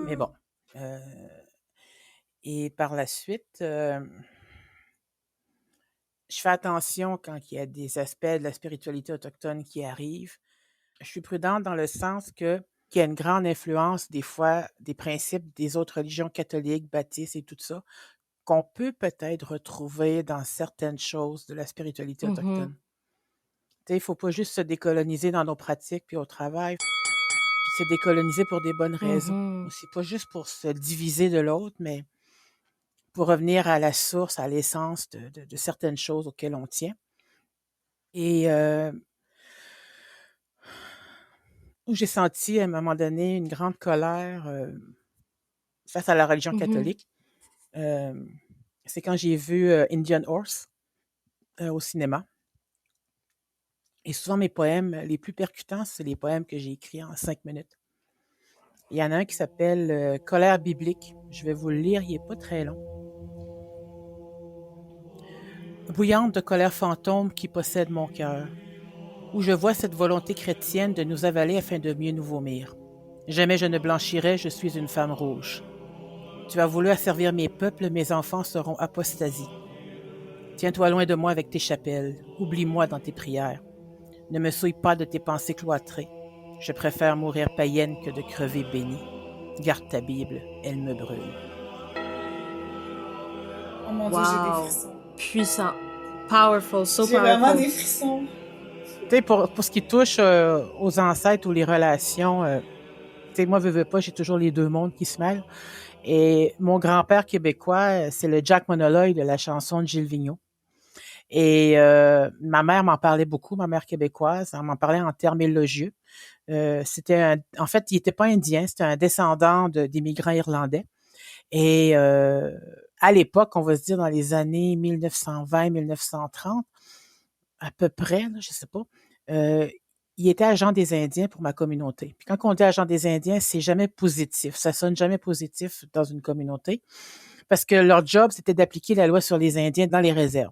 Mais bon. Et par la suite, je fais attention quand il y a des aspects de la spiritualité autochtone qui arrivent. Je suis prudente dans le sens qu'il y a une grande influence des fois des principes des autres religions catholiques, baptistes et tout ça, qu'on peut peut-être retrouver dans certaines choses de la spiritualité autochtone. Tu sais, il ne faut pas juste se décoloniser dans nos pratiques puis au travail, puis se décoloniser pour des bonnes raisons. C'est pas juste pour se diviser de l'autre, mais pour revenir à la source, à l'essence de certaines choses auxquelles on tient. Et où j'ai senti à un moment donné une grande colère face à la religion catholique. C'est quand j'ai vu Indian Horse au cinéma. Et souvent, mes poèmes les plus percutants, c'est les poèmes que j'ai écrits en 5 minutes. Il y en a un qui s'appelle Colère biblique. Je vais vous le lire, il n'est pas très long. Bouillante de colère fantôme qui possède mon cœur, où je vois cette volonté chrétienne de nous avaler afin de mieux nous vomir. Jamais je ne blanchirai, je suis une femme rouge. Tu as voulu asservir mes peuples, mes enfants seront apostasie. Tiens-toi loin de moi avec tes chapelles. Oublie-moi dans tes prières. Ne me souille pas de tes pensées cloîtrées. Je préfère mourir païenne que de crever bénie. Garde ta Bible, elle me brûle. Oh mon Dieu, j'ai des Wow. frissons. Puissant. Powerful, so J'ai vraiment powerful. des frissons. Tu sais, pour ce qui touche aux ancêtres ou les relations, tu sais, moi, veux pas, j'ai toujours les deux mondes qui se mêlent. Et mon grand-père québécois, c'est le Jack Monoloy de la chanson de Gilles Vigneault. Et ma mère m'en parlait beaucoup, ma mère québécoise, elle m'en parlait en termes élogieux. En fait, il n'était pas indien, c'était un descendant d'immigrants irlandais. Et à l'époque, on va se dire dans les années 1920-1930, à peu près, là, je sais pas, il était agent des Indiens pour ma communauté. Puis quand on dit agent des Indiens, c'est jamais positif. Ça sonne jamais positif dans une communauté parce que leur job, c'était d'appliquer la loi sur les Indiens dans les réserves.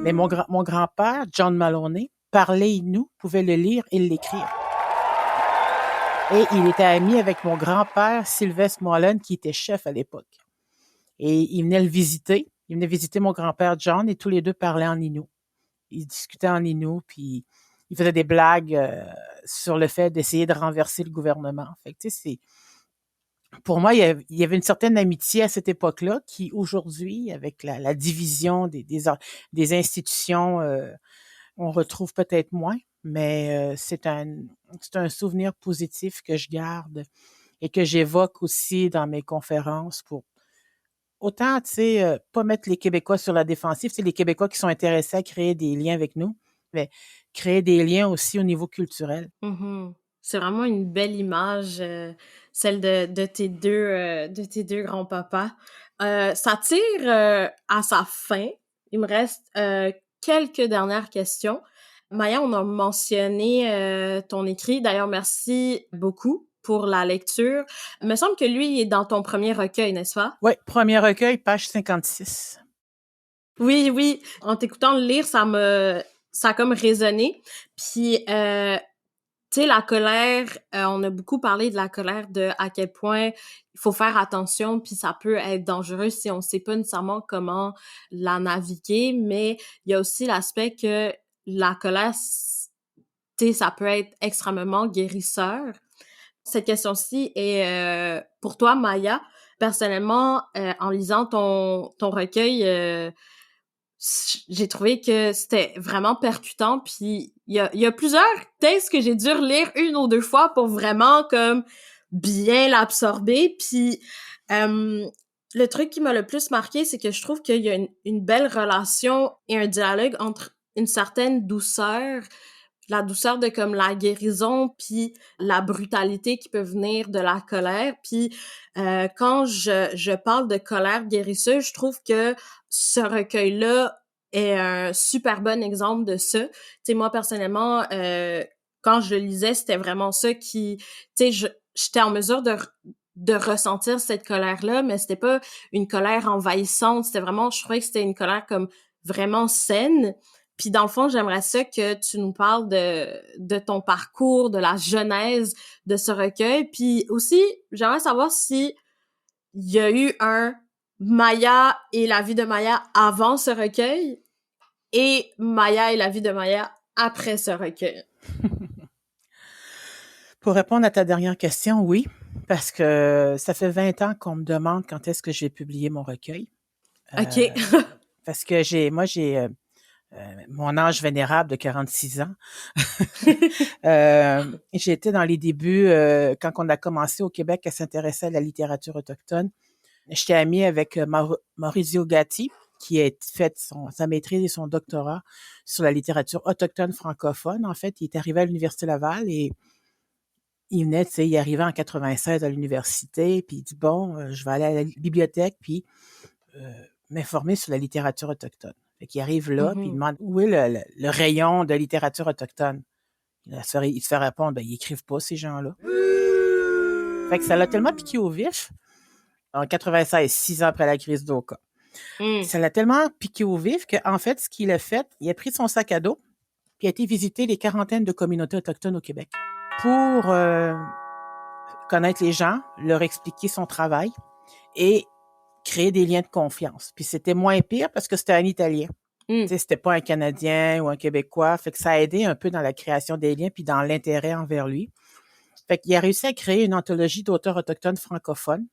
Mais mon grand-père, John Maloney, parlait Innu, pouvait le lire et l'écrire. Et il était ami avec mon grand-père, Sylvestre Moylan, qui était chef à l'époque. Et il venait le visiter. Il venait visiter mon grand-père John et tous les deux parlaient en Innu. Ils discutaient en Innu, puis ils faisaient des blagues sur le fait d'essayer de renverser le gouvernement. Fait que, tu sais, pour moi, il y avait une certaine amitié à cette époque-là qui, aujourd'hui, avec la division des institutions, on retrouve peut-être moins, mais c'est un souvenir positif que je garde et que j'évoque aussi dans mes conférences pour autant, tu sais, pas mettre les Québécois sur la défensive. C'est les Québécois qui sont intéressés à créer des liens avec nous, mais créer des liens aussi au niveau culturel. Mhm. C'est vraiment une belle image, celle de tes deux grands-papas. Ça tire à sa fin. Il me reste quelques dernières questions. Maya, on a mentionné ton écrit. D'ailleurs, merci beaucoup pour la lecture. Il me semble que lui, il est dans ton premier recueil, n'est-ce pas? Oui, premier recueil, page 56. Oui, oui. En t'écoutant le lire, ça a comme résonné. Puis, tu sais, la colère, on a beaucoup parlé de la colère, de à quel point il faut faire attention, puis ça peut être dangereux si on sait pas nécessairement comment la naviguer, mais il y a aussi l'aspect que la colère, tu sais, ça peut être extrêmement guérisseur. Cette question-ci est pour toi, Maya. Personnellement, en lisant ton recueil, j'ai trouvé que c'était vraiment percutant, puis il y a plusieurs textes que j'ai dû relire une ou deux fois pour vraiment comme bien l'absorber, puis le truc qui m'a le plus marqué, c'est que je trouve qu'il y a une belle relation et un dialogue entre une certaine douceur, la douceur de comme la guérison, puis la brutalité qui peut venir de la colère. Puis quand je parle de colère guérisseuse, je trouve que ce recueil-là est un super bon exemple de ça. Tu sais, moi, personnellement, quand je le lisais, c'était vraiment ça qui... Tu sais, j'étais en mesure de ressentir cette colère-là, mais c'était pas une colère envahissante. C'était vraiment... Je trouvais que c'était une colère comme vraiment saine. Puis dans le fond, j'aimerais ça que tu nous parles de ton parcours, de la genèse de ce recueil. Puis aussi, j'aimerais savoir si il y a eu un Maya et la vie de Maya avant ce recueil et Maya et la vie de Maya après ce recueil. Pour répondre à ta dernière question, oui, parce que ça fait 20 ans qu'on me demande quand est-ce que j'ai publié mon recueil. OK. Parce que j'ai mon âge vénérable de 46 ans. J'étais dans les débuts, quand on a commencé au Québec à s'intéresser à la littérature autochtone. J'étais amie avec Maurizio Gatti, qui a fait sa maîtrise et son doctorat sur la littérature autochtone francophone. En fait, il est arrivé à l'Université Laval et il venait, tu sais, il arrivait en 96 à l'université, puis il dit, bon, je vais aller à la bibliothèque, puis m'informer sur la littérature autochtone. Fait qu'il arrive là, puis il demande où est le rayon de littérature autochtone. Il se fait répondre, ben, ils écrivent pas, ces gens-là. Fait que ça l'a tellement piqué au vif, en 96, 6 ans après la crise d'Oka. Ça l'a tellement piqué au vif qu'en fait, ce qu'il a fait, il a pris son sac à dos, puis il a été visiter les quarantaines de communautés autochtones au Québec pour connaître les gens, leur expliquer son travail et créer des liens de confiance. Puis c'était moins pire parce que c'était un Italien. Tu sais, c'était pas un Canadien ou un Québécois. Fait que ça a aidé un peu dans la création des liens puis dans l'intérêt envers lui. Fait qu'il a réussi à créer une anthologie d'auteurs autochtones francophones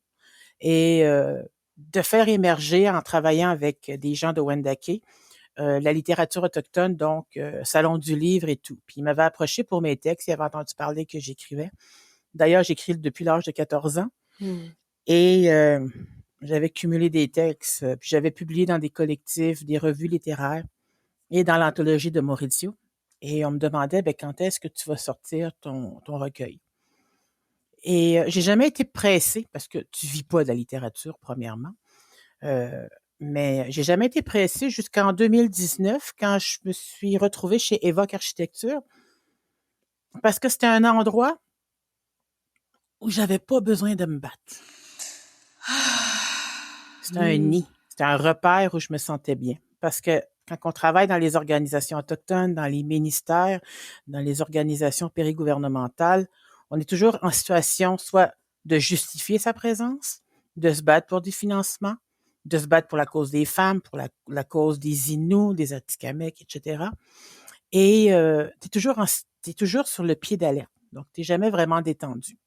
et de faire émerger en travaillant avec des gens de Wendake la littérature autochtone, donc Salon du livre et tout. Puis il m'avait approché pour mes textes, il avait entendu parler que j'écrivais. D'ailleurs, j'écris depuis l'âge de 14 ans. Et j'avais cumulé des textes, puis j'avais publié dans des collectifs, des revues littéraires et dans l'anthologie de Maurizio. Et on me demandait, quand est-ce que tu vas sortir ton recueil? Et j'ai jamais été pressée, parce que tu vis pas de la littérature, premièrement. Mais j'ai jamais été pressée jusqu'en 2019, quand je me suis retrouvée chez Évoque Architecture, parce que c'était un endroit où j'avais pas besoin de me battre. C'était un nid, c'était un repère où je me sentais bien. Parce que quand on travaille dans les organisations autochtones, dans les ministères, dans les organisations périgouvernementales, on est toujours en situation soit de justifier sa présence, de se battre pour des financements, de se battre pour la cause des femmes, pour la cause des Inuits, des Atikamekw, etc. Et t'es toujours sur le pied d'alerte. Donc, t'es jamais vraiment détendu.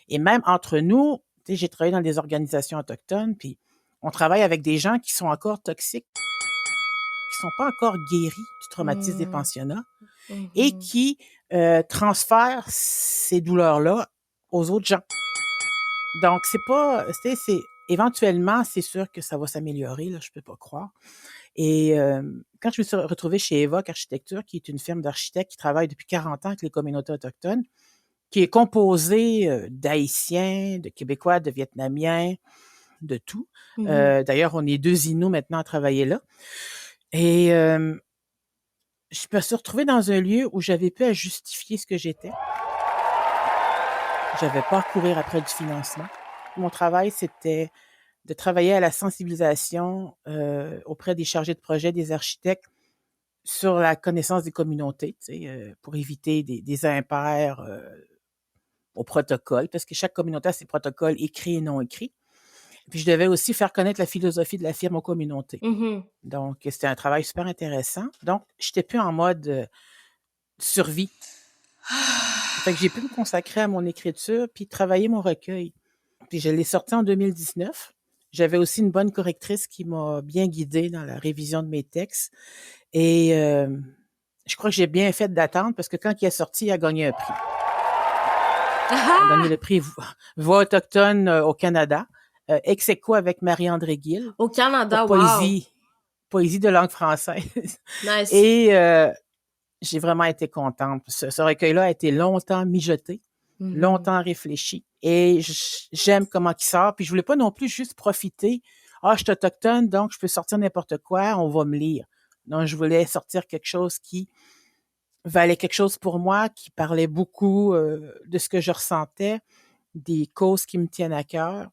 Et même entre nous, tu sais, j'ai travaillé dans des organisations autochtones, puis on travaille avec des gens qui sont encore toxiques, qui sont pas encore guéris du traumatisme des pensionnats et qui transfèrent ces douleurs-là aux autres gens. Donc, éventuellement, c'est sûr que ça va s'améliorer, là, je peux pas croire. Et quand je me suis retrouvée chez Évoque Architecture, qui est une firme d'architectes qui travaille depuis 40 ans avec les communautés autochtones, qui est composée d'Haïtiens, de Québécois, de Vietnamiens, de tout. D'ailleurs, on est 2 Inuits maintenant à travailler là. Et je me suis retrouvée dans un lieu où j'avais pu à justifier ce que j'étais. J'avais pas à courir après du financement. Mon travail, c'était de travailler à la sensibilisation auprès des chargés de projet, des architectes, sur la connaissance des communautés, tu sais, pour éviter des impairs au protocole, parce que chaque communauté a ses protocoles écrits et non écrits. Puis je devais aussi faire connaître la philosophie de la firme aux communautés. Donc, c'était un travail super intéressant. Donc, j'étais plus en mode survie. Fait que j'ai pu me consacrer à mon écriture puis travailler mon recueil. Puis je l'ai sorti en 2019. J'avais aussi une bonne correctrice qui m'a bien guidée dans la révision de mes textes. Et je crois que j'ai bien fait d'attendre parce que quand il est sorti, il a gagné un prix. Il a gagné le prix Voix autochtone au Canada. Ex aequo avec Marie-André Gill. Au Canada, pour poésie de langue française. Nice. Et j'ai vraiment été contente. Ce recueil-là a été longtemps mijoté, longtemps réfléchi. Et j'aime comment il sort. Puis je voulais pas non plus juste profiter. Je suis autochtone, donc je peux sortir n'importe quoi, on va me lire. Donc, je voulais sortir quelque chose qui valait quelque chose pour moi, qui parlait beaucoup de ce que je ressentais, des causes qui me tiennent à cœur.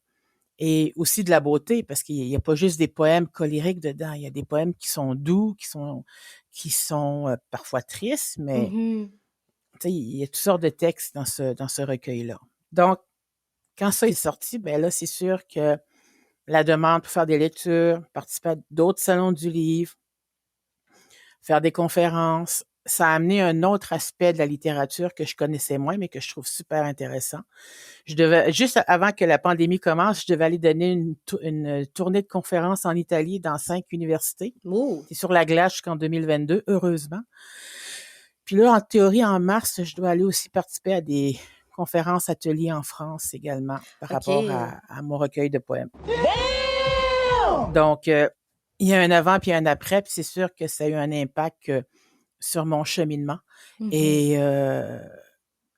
Et aussi de la beauté, parce qu'il n'y a pas juste des poèmes colériques dedans. Il y a des poèmes qui sont doux, qui sont parfois tristes, mais tu sais, il y a toutes sortes de textes dans ce recueil-là. Donc, quand ça est sorti, là, c'est sûr que la demande pour faire des lectures, participer à d'autres salons du livre, faire des conférences, ça a amené un autre aspect de la littérature que je connaissais moins, mais que je trouve super intéressant. Juste avant que la pandémie commence, je devais aller donner une tournée de conférences en Italie dans 5 universités. C'est sur la glace jusqu'en 2022, heureusement. Puis là, en théorie, en mars, je dois aller aussi participer à des conférences, ateliers en France également, par rapport à mon recueil de poèmes. Donc, il y a un avant puis un après, puis c'est sûr que ça a eu un impact sur mon cheminement. Et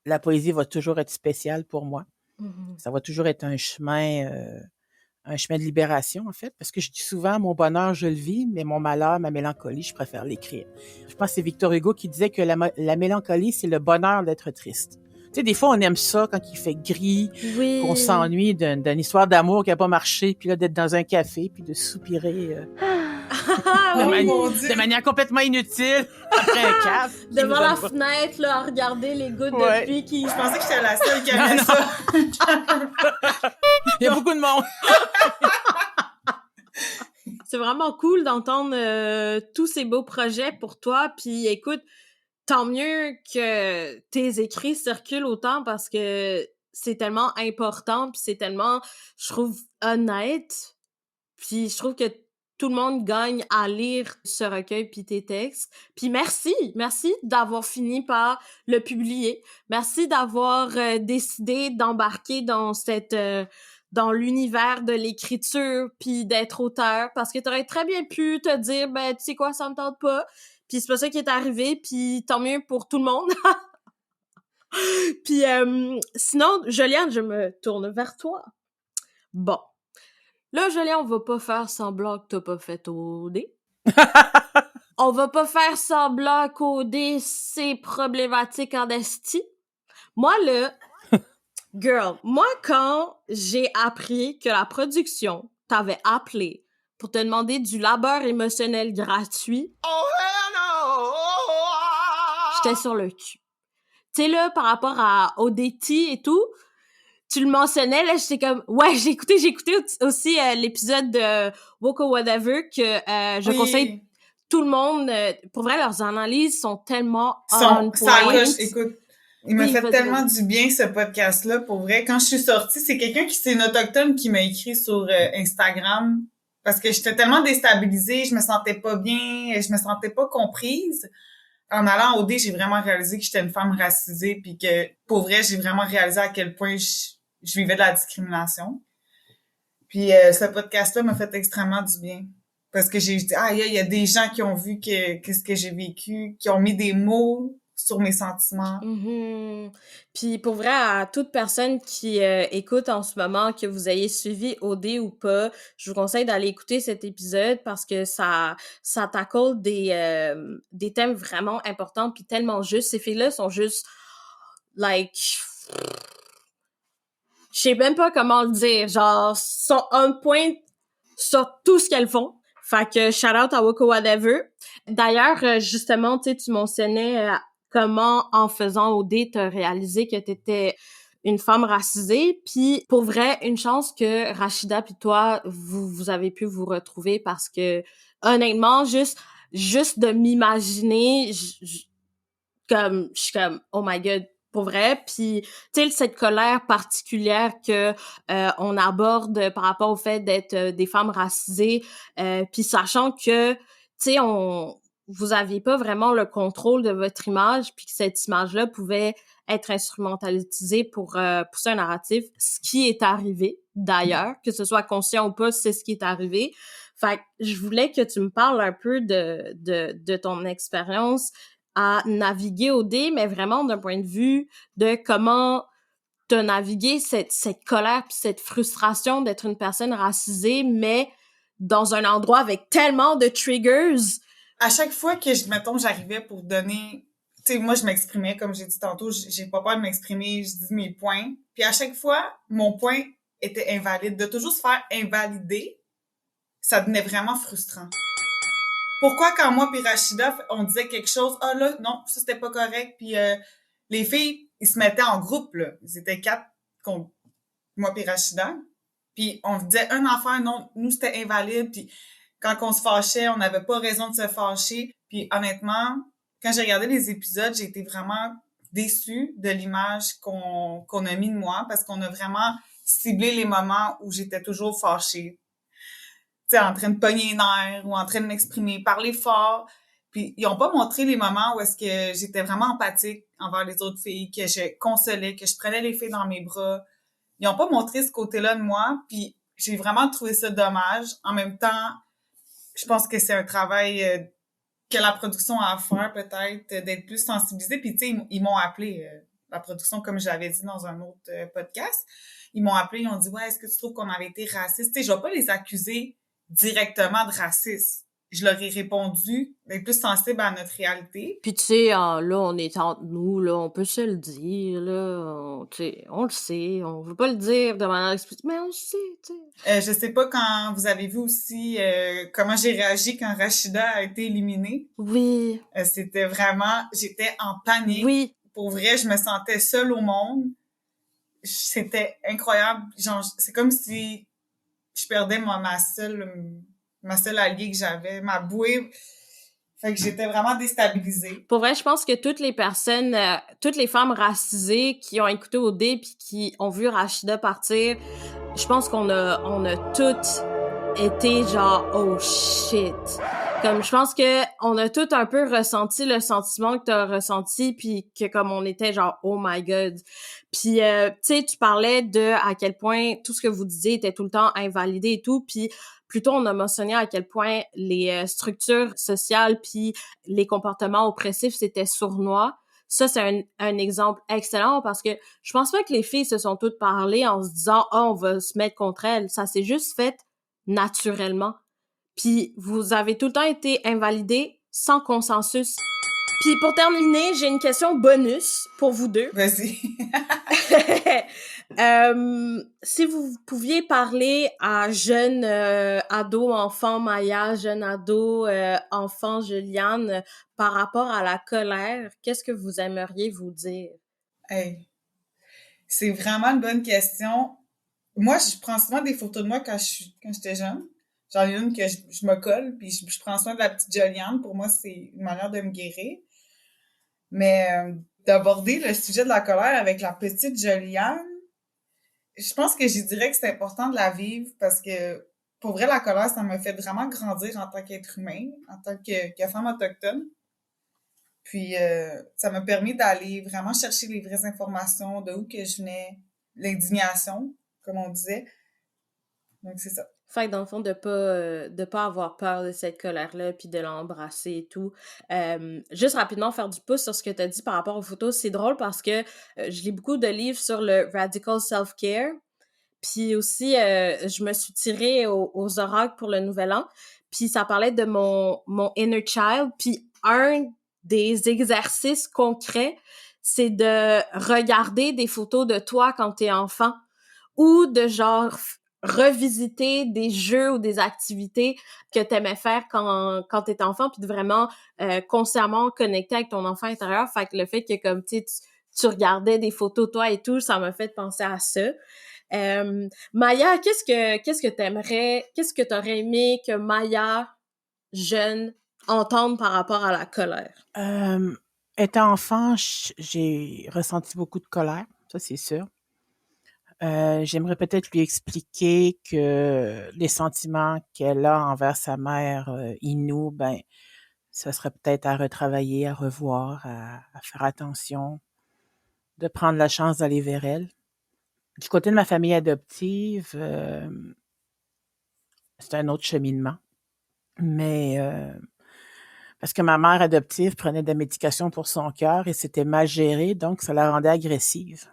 la poésie va toujours être spéciale pour moi. Ça va toujours être un chemin de libération, en fait, parce que je dis souvent, mon bonheur, je le vis, mais mon malheur, ma mélancolie, je préfère l'écrire. Je pense que c'est Victor Hugo qui disait que la mélancolie, c'est le bonheur d'être triste. Tu sais, des fois, on aime ça quand il fait gris, qu'on s'ennuie d'une histoire d'amour qui n'a pas marché, puis là, d'être dans un café, puis de soupirer Ah de, oui! mon Dieu! de manière complètement inutile, après un casque. qui Devant nous la donne pas- fenêtre, là, à regarder les gouttes Ouais. de pluie qui... Je pensais que j'étais la seule qui Non, aimait non. ça. Il y a beaucoup de monde. C'est vraiment cool d'entendre tous ces beaux projets pour toi. Puis écoute, tant mieux que tes écrits circulent autant parce que c'est tellement important puis c'est tellement, je trouve, honnête. Puis je trouve que tout le monde gagne à lire ce recueil puis tes textes. Puis merci d'avoir fini par le publier. Merci d'avoir décidé d'embarquer dans dans l'univers de l'écriture puis d'être auteur parce que t'aurais très bien pu te dire ben tu sais quoi, ça me tente pas. Puis c'est pas ça qui est arrivé, puis tant mieux pour tout le monde. Puis sinon, Joliane, je me tourne vers toi. Bon. Là, Joliane, on va pas faire semblant que t'as pas fait OD. On va pas faire semblant qu'OD, c'est problématique en esti. Moi, là, girl, moi, quand j'ai appris que la production t'avait appelé pour te demander du labeur émotionnel gratuit, j'étais sur le cul. Tu sais, là, par rapport à ODT et tout, tu le mentionnais, là, j'étais comme, ouais, j'ai écouté aussi l'épisode de Woke or Whatever que je Oui. conseille tout le monde. Pour vrai, leurs analyses sont tellement Ça on point. accroche. Écoute, il m'a Oui, fait vas-y, tellement vas-y. du bien, ce podcast-là, pour vrai. Quand je suis sortie, c'est quelqu'un c'est une autochtone qui m'a écrit sur Instagram parce que j'étais tellement déstabilisée, je me sentais pas bien, je me sentais pas comprise. En allant au D, j'ai vraiment réalisé que j'étais une femme racisée puis que, pour vrai, j'ai vraiment réalisé à quel point je vivais de la discrimination. Puis ce podcast-là m'a fait extrêmement du bien. Parce que j'ai dit, il y a des gens qui ont vu qu'est-ce que j'ai vécu, qui ont mis des mots sur mes sentiments. Mhm. Puis pour vrai, à toute personne qui écoute en ce moment, que vous ayez suivi OD ou pas, je vous conseille d'aller écouter cet épisode parce que ça tackle des thèmes vraiment importants puis tellement justes. Ces filles-là sont juste, like, je sais même pas comment le dire, genre, sont on point sur tout ce qu'elles font. Fait que shout out à Woko Whatever. D'ailleurs, justement, tu mentionnais comment, en faisant OD, t'as réalisé que t'étais une femme racisée. Puis, pour vrai, une chance que Rachida puis toi, vous avez pu vous retrouver parce que, honnêtement, juste de m'imaginer, je suis comme, oh my god, pour vrai. Puis, tu sais, cette colère particulière que on aborde par rapport au fait d'être des femmes racisées, puis sachant que, tu sais, vous aviez pas vraiment le contrôle de votre image, puis que cette image-là pouvait être instrumentalisée pour pousser un narratif, ce qui est arrivé, d'ailleurs, que ce soit conscient ou pas, c'est ce qui est arrivé. Fait que je voulais que tu me parles un peu de ton expérience à naviguer au dé, mais vraiment d'un point de vue de comment t'as navigué cette colère puis cette frustration d'être une personne racisée, mais dans un endroit avec tellement de triggers. À chaque fois que, mettons, j'arrivais pour donner... Tu sais, moi, je m'exprimais, comme j'ai dit tantôt, j'ai pas peur de m'exprimer, je dis mes points. Puis à chaque fois, mon point était invalide. De toujours se faire invalider, ça devenait vraiment frustrant. Pourquoi quand moi puis Rachida, on disait quelque chose, là, non, ça c'était pas correct, puis les filles, ils se mettaient en groupe, là. Ils étaient 4 contre moi puis Rachida, puis on disait un affaire, non, nous c'était invalide, puis quand on se fâchait, on n'avait pas raison de se fâcher, puis honnêtement, quand j'ai regardé les épisodes, j'ai été vraiment déçue de l'image qu'on a mis de moi, parce qu'on a vraiment ciblé les moments où j'étais toujours fâchée, en train de pogner les nerfs ou en train de m'exprimer, parler fort. Puis ils ont pas montré les moments où est-ce que j'étais vraiment empathique envers les autres filles, que je consolais, que je prenais les filles dans mes bras. Ils ont pas montré ce côté-là de moi, puis j'ai vraiment trouvé ça dommage. En même temps, je pense que c'est un travail que la production a à faire peut-être, d'être plus sensibilisée. Puis tu sais, ils m'ont appelé, la production, comme je l'avais dit dans un autre podcast, ils m'ont appelé, ils ont dit « Ouais, est-ce que tu trouves qu'on avait été raciste? » Tu sais, je vais pas les accuser directement de racisme. je leur ai répondu d'être plus sensible à notre réalité. Puis tu sais, là, on est entre nous, là, on peut se le dire, là, tu sais, on le sait, on veut pas le dire de manière explicite, mais on le sait, tu sais. Je sais pas quand vous avez vu aussi comment j'ai réagi quand Rachida a été éliminée. Oui, C'était vraiment, j'étais en panique. oui. Pour vrai, je me sentais seule au monde. C'était incroyable. Genre, c'est comme si je perdais ma seule alliée que j'avais, ma bouée. Fait que j'étais vraiment déstabilisée. Pour vrai, je pense que toutes les personnes, toutes les femmes racisées qui ont écouté OD puis qui ont vu Rachida partir, je pense qu'on a toutes été genre oh shit. Comme je pense que on a tout un peu ressenti le sentiment que t'as ressenti puis que comme on était genre oh my god. Puis tu sais tu parlais de à quel point tout ce que vous disiez était tout le temps invalidé et tout puis plutôt on a mentionné à quel point les structures sociales puis les comportements oppressifs c'était sournois. Ça, c'est un exemple excellent parce que je pense pas que les filles se sont toutes parlé en se disant « Ah, on va se mettre contre elles ». Ça s'est juste fait naturellement. Puis vous avez tout le temps été invalidés sans consensus. Puis pour terminer, j'ai une question bonus pour vous deux. Vas-y. Si vous pouviez parler à jeune ado, enfant Maya, jeune ado, enfant Juliane, par rapport à la colère, qu'est-ce que vous aimeriez vous dire? Hey, c'est vraiment une bonne question. Moi, je prends souvent des photos de moi quand j'étais jeune. J'en ai une que je me colle, puis je prends soin de la petite Joliane. Pour moi, c'est une manière de me guérir. Mais d'aborder le sujet de la colère avec la petite Joliane, je pense que je dirais que c'est important de la vivre parce que, pour vrai, la colère, ça m'a fait vraiment grandir en tant qu'être humain, en tant que femme autochtone. Puis, ça m'a permis d'aller vraiment chercher les vraies informations, de où que je venais, l'indignation, comme on disait. Donc, c'est ça. Fait que dans le fond, de pas avoir peur de cette colère-là, puis de l'embrasser et tout. Juste rapidement faire du pouce sur ce que tu as dit par rapport aux photos. C'est drôle parce que je lis beaucoup de livres sur le radical self-care. Puis aussi, je me suis tirée aux oracles pour le Nouvel An. Puis ça parlait de mon inner child. Puis un des exercices concrets, c'est de regarder des photos de toi quand t'es enfant ou de genre revisiter des jeux ou des activités que t'aimais faire quand t'étais enfant puis de vraiment consciemment connecter avec ton enfant intérieur. Fait que le fait que comme tu regardais des photos de toi et tout, ça m'a fait penser à ça. Maya, qu'est-ce que t'aurais aimé que Maya, jeune, entende par rapport à la colère? Étant enfant, j'ai ressenti beaucoup de colère, ça c'est sûr. J'aimerais peut-être lui expliquer que les sentiments qu'elle a envers sa mère Inou, ben, ça serait peut-être à retravailler, à revoir, à faire attention, de prendre la chance d'aller vers elle. Du côté de ma famille adoptive, c'est un autre cheminement. Mais parce que ma mère adoptive prenait des médications pour son cœur et c'était mal géré, donc ça la rendait agressive.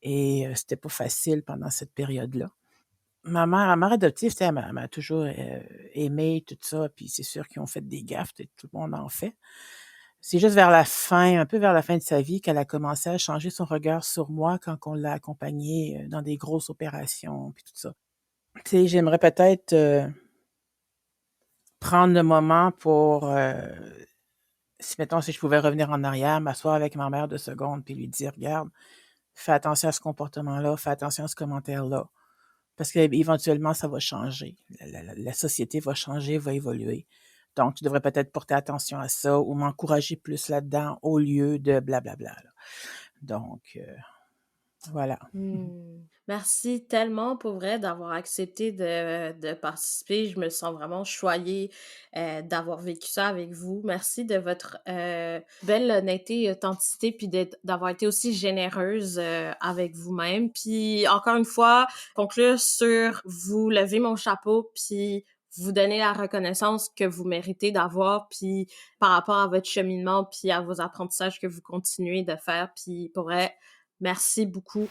Et c'était pas facile pendant cette période-là. Ma mère adoptive, elle m'a toujours aimé, tout ça, puis c'est sûr qu'ils ont fait des gaffes, tout le monde en fait. C'est juste vers la fin, un peu vers la fin de sa vie, qu'elle a commencé à changer son regard sur moi quand on l'a accompagnée dans des grosses opérations, puis tout ça. Tu sais, j'aimerais peut-être prendre le moment pour, si je pouvais revenir en arrière, m'asseoir avec ma mère 2 secondes, puis lui dire, regarde, fais attention à ce comportement-là, fais attention à ce commentaire-là. Parce qu'éventuellement, ça va changer. La société va changer, va évoluer. Donc, tu devrais peut-être porter attention à ça ou m'encourager plus là-dedans au lieu de blablabla. Là. Donc, voilà. Merci tellement pour vrai d'avoir accepté de participer. Je me sens vraiment choyée d'avoir vécu ça avec vous. Merci de votre belle honnêteté et authenticité puis d'avoir été aussi généreuse avec vous-même. Puis encore une fois, conclure sur vous lever mon chapeau puis vous donner la reconnaissance que vous méritez d'avoir puis par rapport à votre cheminement puis à vos apprentissages que vous continuez de faire. Puis pour vrai, Merci beaucoup.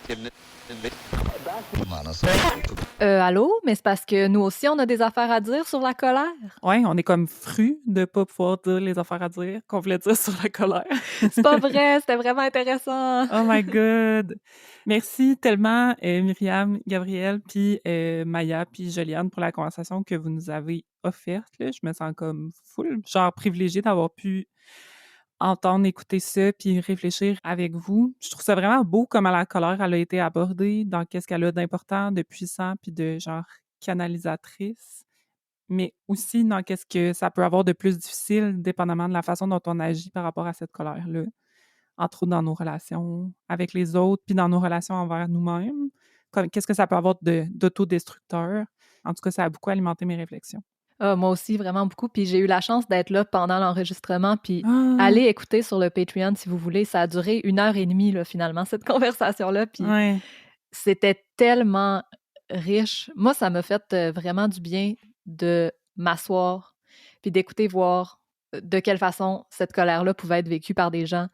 Allô? Mais c'est parce que nous aussi, on a des affaires à dire sur la colère. Ouais, on est comme frus de pas pouvoir dire les affaires à dire qu'on voulait dire sur la colère. C'est pas vrai, c'était vraiment intéressant. Oh my God! Merci tellement, Myriam, Gabrielle, puis Maya, puis Joliane pour la conversation que vous nous avez offerte. Là. Je me sens comme full, genre privilégiée d'avoir pu entendre, écouter ça, puis réfléchir avec vous. Je trouve ça vraiment beau comment la colère, elle a été abordée, dans qu'est-ce qu'elle a d'important, de puissant, puis de genre canalisatrice, mais aussi dans qu'est-ce que ça peut avoir de plus difficile, dépendamment de la façon dont on agit par rapport à cette colère-là. Entre autres dans nos relations avec les autres, puis dans nos relations envers nous-mêmes. Qu'est-ce que ça peut avoir d'autodestructeur? En tout cas, ça a beaucoup alimenté mes réflexions. Moi aussi, vraiment beaucoup. Puis j'ai eu la chance d'être là pendant l'enregistrement. Puis Ah! allez écouter sur le Patreon si vous voulez. Ça a duré 1h30, là, finalement, cette conversation-là. Puis Ouais. c'était tellement riche. Moi, ça m'a fait vraiment du bien de m'asseoir puis d'écouter voir de quelle façon cette colère-là pouvait être vécue par des gens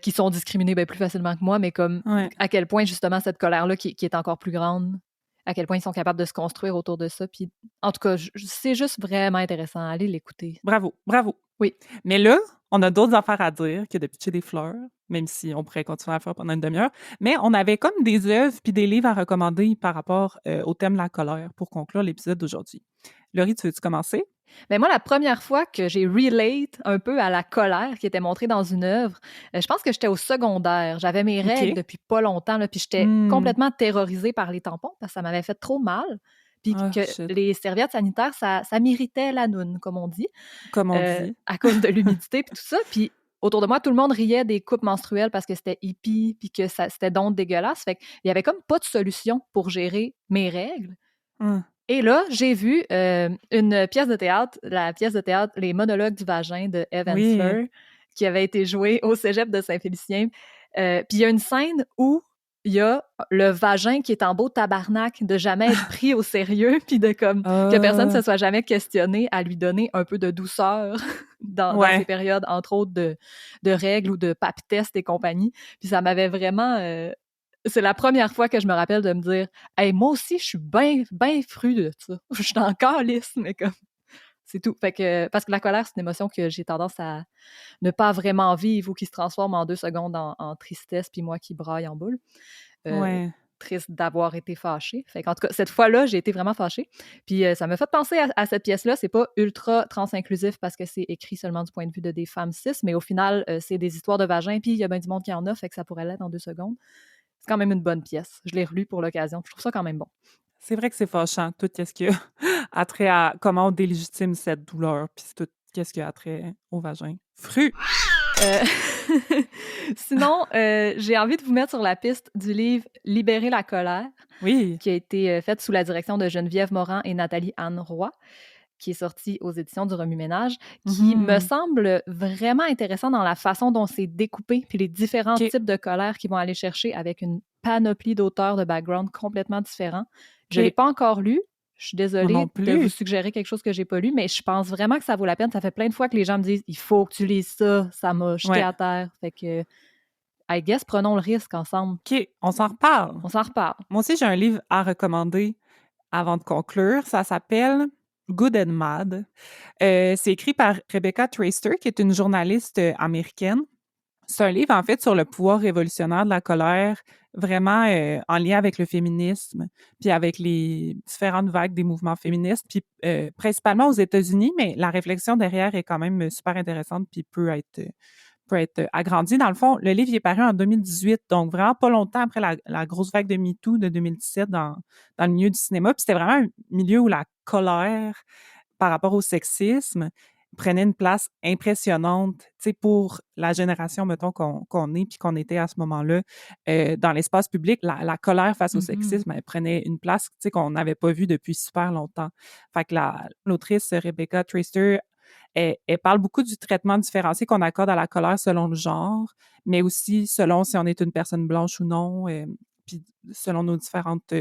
qui sont discriminés bien plus facilement que moi, mais comme Ouais. à quel point, justement, cette colère-là qui est encore plus grande, à quel point ils sont capables de se construire autour de ça. Puis, en tout cas, c'est juste vraiment intéressant. Allez l'écouter. Bravo, bravo. Oui. Mais là, on a d'autres affaires à dire que de pitcher des fleurs, même si on pourrait continuer à le faire pendant une demi-heure. Mais on avait comme des œuvres puis des livres à recommander par rapport au thème de la colère pour conclure l'épisode d'aujourd'hui. Laurie, tu veux-tu commencer? Mais moi, la première fois que j'ai relate un peu à la colère qui était montrée dans une œuvre, je pense que j'étais au secondaire. J'avais mes règles depuis pas longtemps, là, puis j'étais complètement terrorisée par les tampons parce que ça m'avait fait trop mal. Puis que les serviettes sanitaires, ça m'irritait la noune, comme on dit. Comme on dit. À cause de l'humidité puis tout ça. Puis autour de moi, tout le monde riait des coupes menstruelles parce que c'était hippie puis que c'était donc dégueulasse. Fait qu'il y avait comme pas de solution pour gérer mes règles. Et là, j'ai vu une pièce de théâtre, la pièce de théâtre Les monologues du vagin de Eve Ensler, qui avait été jouée au cégep de Saint-Félicien. Puis il y a une scène où il y a le vagin qui est en beau tabarnak de jamais être pris au sérieux, puis de comme que personne ne se soit jamais questionné à lui donner un peu de douceur dans ces périodes, entre autres de règles ou de pap test et compagnie. Puis ça m'avait vraiment... c'est la première fois que je me rappelle de me dire « Hey, moi aussi, je suis bien fru de ça. Je suis encore lisse, mais comme... » C'est tout. Fait que, parce que la colère, c'est une émotion que j'ai tendance à ne pas vraiment vivre ou qui se transforme en 2 secondes en tristesse, puis moi qui braille en boule. Triste d'avoir été fâchée. Fait qu'en tout cas, cette fois-là, j'ai été vraiment fâchée. Puis ça m'a fait penser à cette pièce-là. C'est pas ultra trans-inclusif parce que c'est écrit seulement du point de vue de des femmes cis, mais au final, c'est des histoires de vagin, puis il y a bien du monde qui en a, fait que ça pourrait l'être en 2 secondes. C'est quand même une bonne pièce. Je l'ai relue pour l'occasion. Je trouve ça quand même bon. C'est vrai que c'est fâchant, tout ce qui a trait à comment on délégitime cette douleur, puis tout ce qui a trait au vagin. Fru! Sinon, j'ai envie de vous mettre sur la piste du livre « Libérer la colère », qui a été fait sous la direction de Geneviève Morin et Nathalie-Anne Roy, qui est sorti aux éditions du Remue-Ménage, qui me semble vraiment intéressant dans la façon dont c'est découpé, puis les différents types de colère qu'ils vont aller chercher avec une panoplie d'auteurs de background complètement différents. Je ne l'ai pas encore lu. Je suis désolée de vous suggérer quelque chose que j'ai pas lu, mais je pense vraiment que ça vaut la peine. Ça fait plein de fois que les gens me disent « Il faut que tu lises ça. » Ça m'a jeté à terre. Fait que, I guess, prenons le risque ensemble. OK, on s'en reparle. On s'en reparle. Moi aussi, j'ai un livre à recommander avant de conclure. Ça s'appelle Good and Mad. C'est écrit par Rebecca Traister, qui est une journaliste américaine. C'est un livre, en fait, sur le pouvoir révolutionnaire de la colère, vraiment en lien avec le féminisme, puis avec les différentes vagues des mouvements féministes, puis principalement aux États-Unis, mais la réflexion derrière est quand même super intéressante, puis peut être agrandie. Dans le fond, le livre est paru en 2018, donc vraiment pas longtemps après la grosse vague de MeToo de 2017 dans le milieu du cinéma. Puis c'était vraiment un milieu où la colère par rapport au sexisme prenait une place impressionnante, tu sais, pour la génération, mettons, qu'on est puis qu'on était à ce moment-là dans l'espace public. La colère face au sexisme, elle prenait une place, tu sais, qu'on n'avait pas vue depuis super longtemps. Fait que l'autrice Rebecca Traister, elle parle beaucoup du traitement différencié qu'on accorde à la colère selon le genre, mais aussi selon si on est une personne blanche ou non. puis selon nos différentes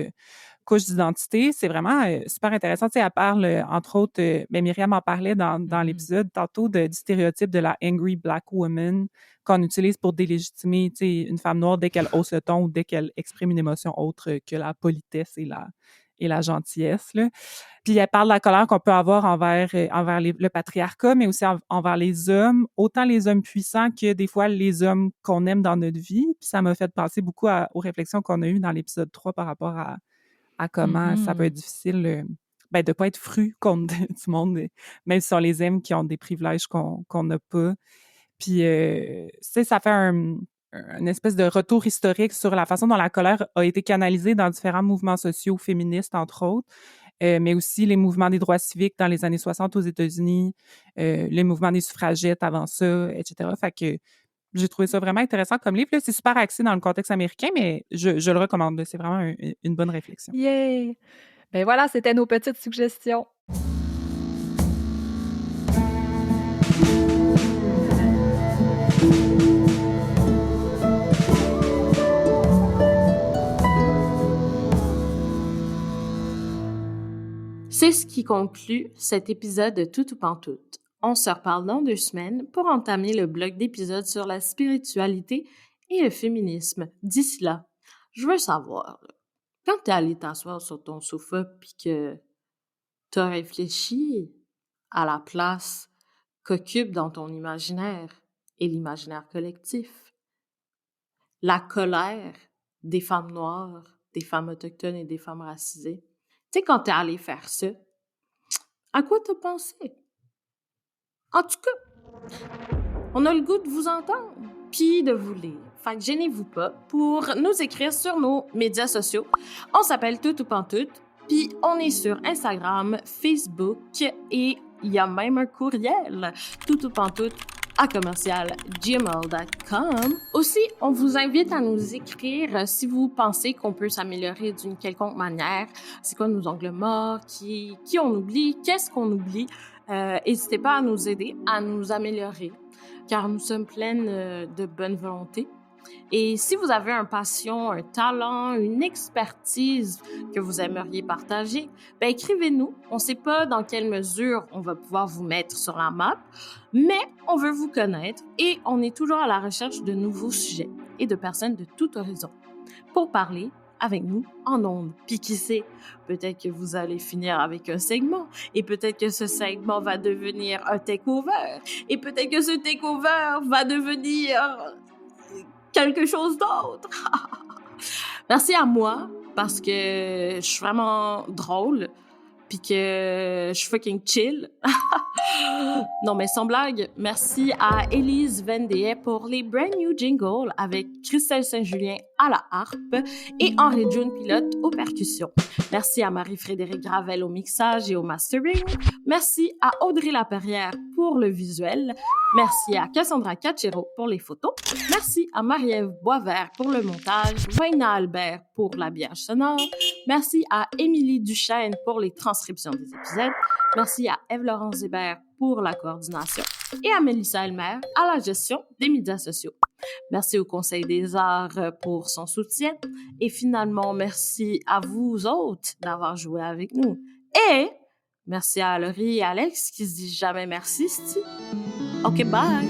couches d'identité. C'est vraiment super intéressant. Tu sais, elle parle, entre autres, Myriam en parlait dans l'épisode tantôt du stéréotype de la angry black woman qu'on utilise pour délégitimer, tu sais, une femme noire dès qu'elle hausse le ton ou dès qu'elle exprime une émotion autre que la politesse et la gentillesse, là. Puis elle parle de la colère qu'on peut avoir envers le patriarcat, mais aussi envers les hommes, autant les hommes puissants que des fois les hommes qu'on aime dans notre vie. Puis ça m'a fait penser beaucoup aux réflexions qu'on a eues dans l'épisode 3 par rapport à comment ça peut être difficile de ne pas être fru contre du monde, même si on les aime, qui ont des privilèges qu'on n'a pas. Puis, ça fait une espèce de retour historique sur la façon dont la colère a été canalisée dans différents mouvements sociaux féministes, entre autres, mais aussi les mouvements des droits civiques dans les années 60 aux États-Unis, les mouvements des suffragettes avant ça, etc. Fait que j'ai trouvé ça vraiment intéressant comme livre. Là, c'est super axé dans le contexte américain, mais je le recommande. C'est vraiment une bonne réflexion. Yay! Ben voilà, c'était nos petites suggestions. C'est ce qui conclut cet épisode de Tout ou Pantoute. On se reparle dans 2 semaines pour entamer le bloc d'épisodes sur la spiritualité et le féminisme. D'ici là, je veux savoir, quand t'es allé t'asseoir sur ton sofa pis que t'as réfléchi à la place qu'occupe dans ton imaginaire et l'imaginaire collectif la colère des femmes noires, des femmes autochtones et des femmes racisées. Tu sais, quand t'es allé faire ça, à quoi t'as pensé? En tout cas, on a le goût de vous entendre, puis de vous lire. Fait que gênez-vous pas pour nous écrire sur nos médias sociaux. On s'appelle Tout ou Pantoute, puis on est sur Instagram, Facebook, et il y a même un courriel, toutoupantoute@gmail.com. Aussi, on vous invite à nous écrire si vous pensez qu'on peut s'améliorer d'une quelconque manière. C'est quoi nos angles morts? Qui on oublie? Qu'est-ce qu'on oublie? N'hésitez pas à nous aider, à nous améliorer, car nous sommes pleines de bonne volonté. Et si vous avez une passion, un talent, une expertise que vous aimeriez partager, ben écrivez-nous. On ne sait pas dans quelle mesure on va pouvoir vous mettre sur la map, mais on veut vous connaître et on est toujours à la recherche de nouveaux sujets et de personnes de tout horizon pour parler avec nous en ondes. Puis qui sait, peut-être que vous allez finir avec un segment et peut-être que ce segment va devenir un takeover et peut-être que ce takeover va devenir quelque chose d'autre. Merci à moi parce que je suis vraiment drôle puis que je suis fucking chill. Non, mais sans blague, merci à Élise Vendée pour les brand new jingles avec Christelle Saint-Julien à la harpe et Henri June Pilote aux percussions. Merci à Marie-Frédérique Gravel au mixage et au mastering. Merci à Audrey Laperrière pour le visuel. Merci à Cassandra Cachero pour les photos. Merci à Marie-Ève Boisvert pour le montage. Vaina Albert pour l'habillage sonore. Merci à Émilie Duchesne pour les transcriptions des épisodes. Merci à Ève-Laurence Hébert pour la coordination et à Mélissa Elmer à la gestion des médias sociaux. Merci au Conseil des arts pour son soutien. Et finalement, merci à vous autres d'avoir joué avec nous. Et merci à Laurie et Alex qui se disent jamais merci, c'ti. OK, bye!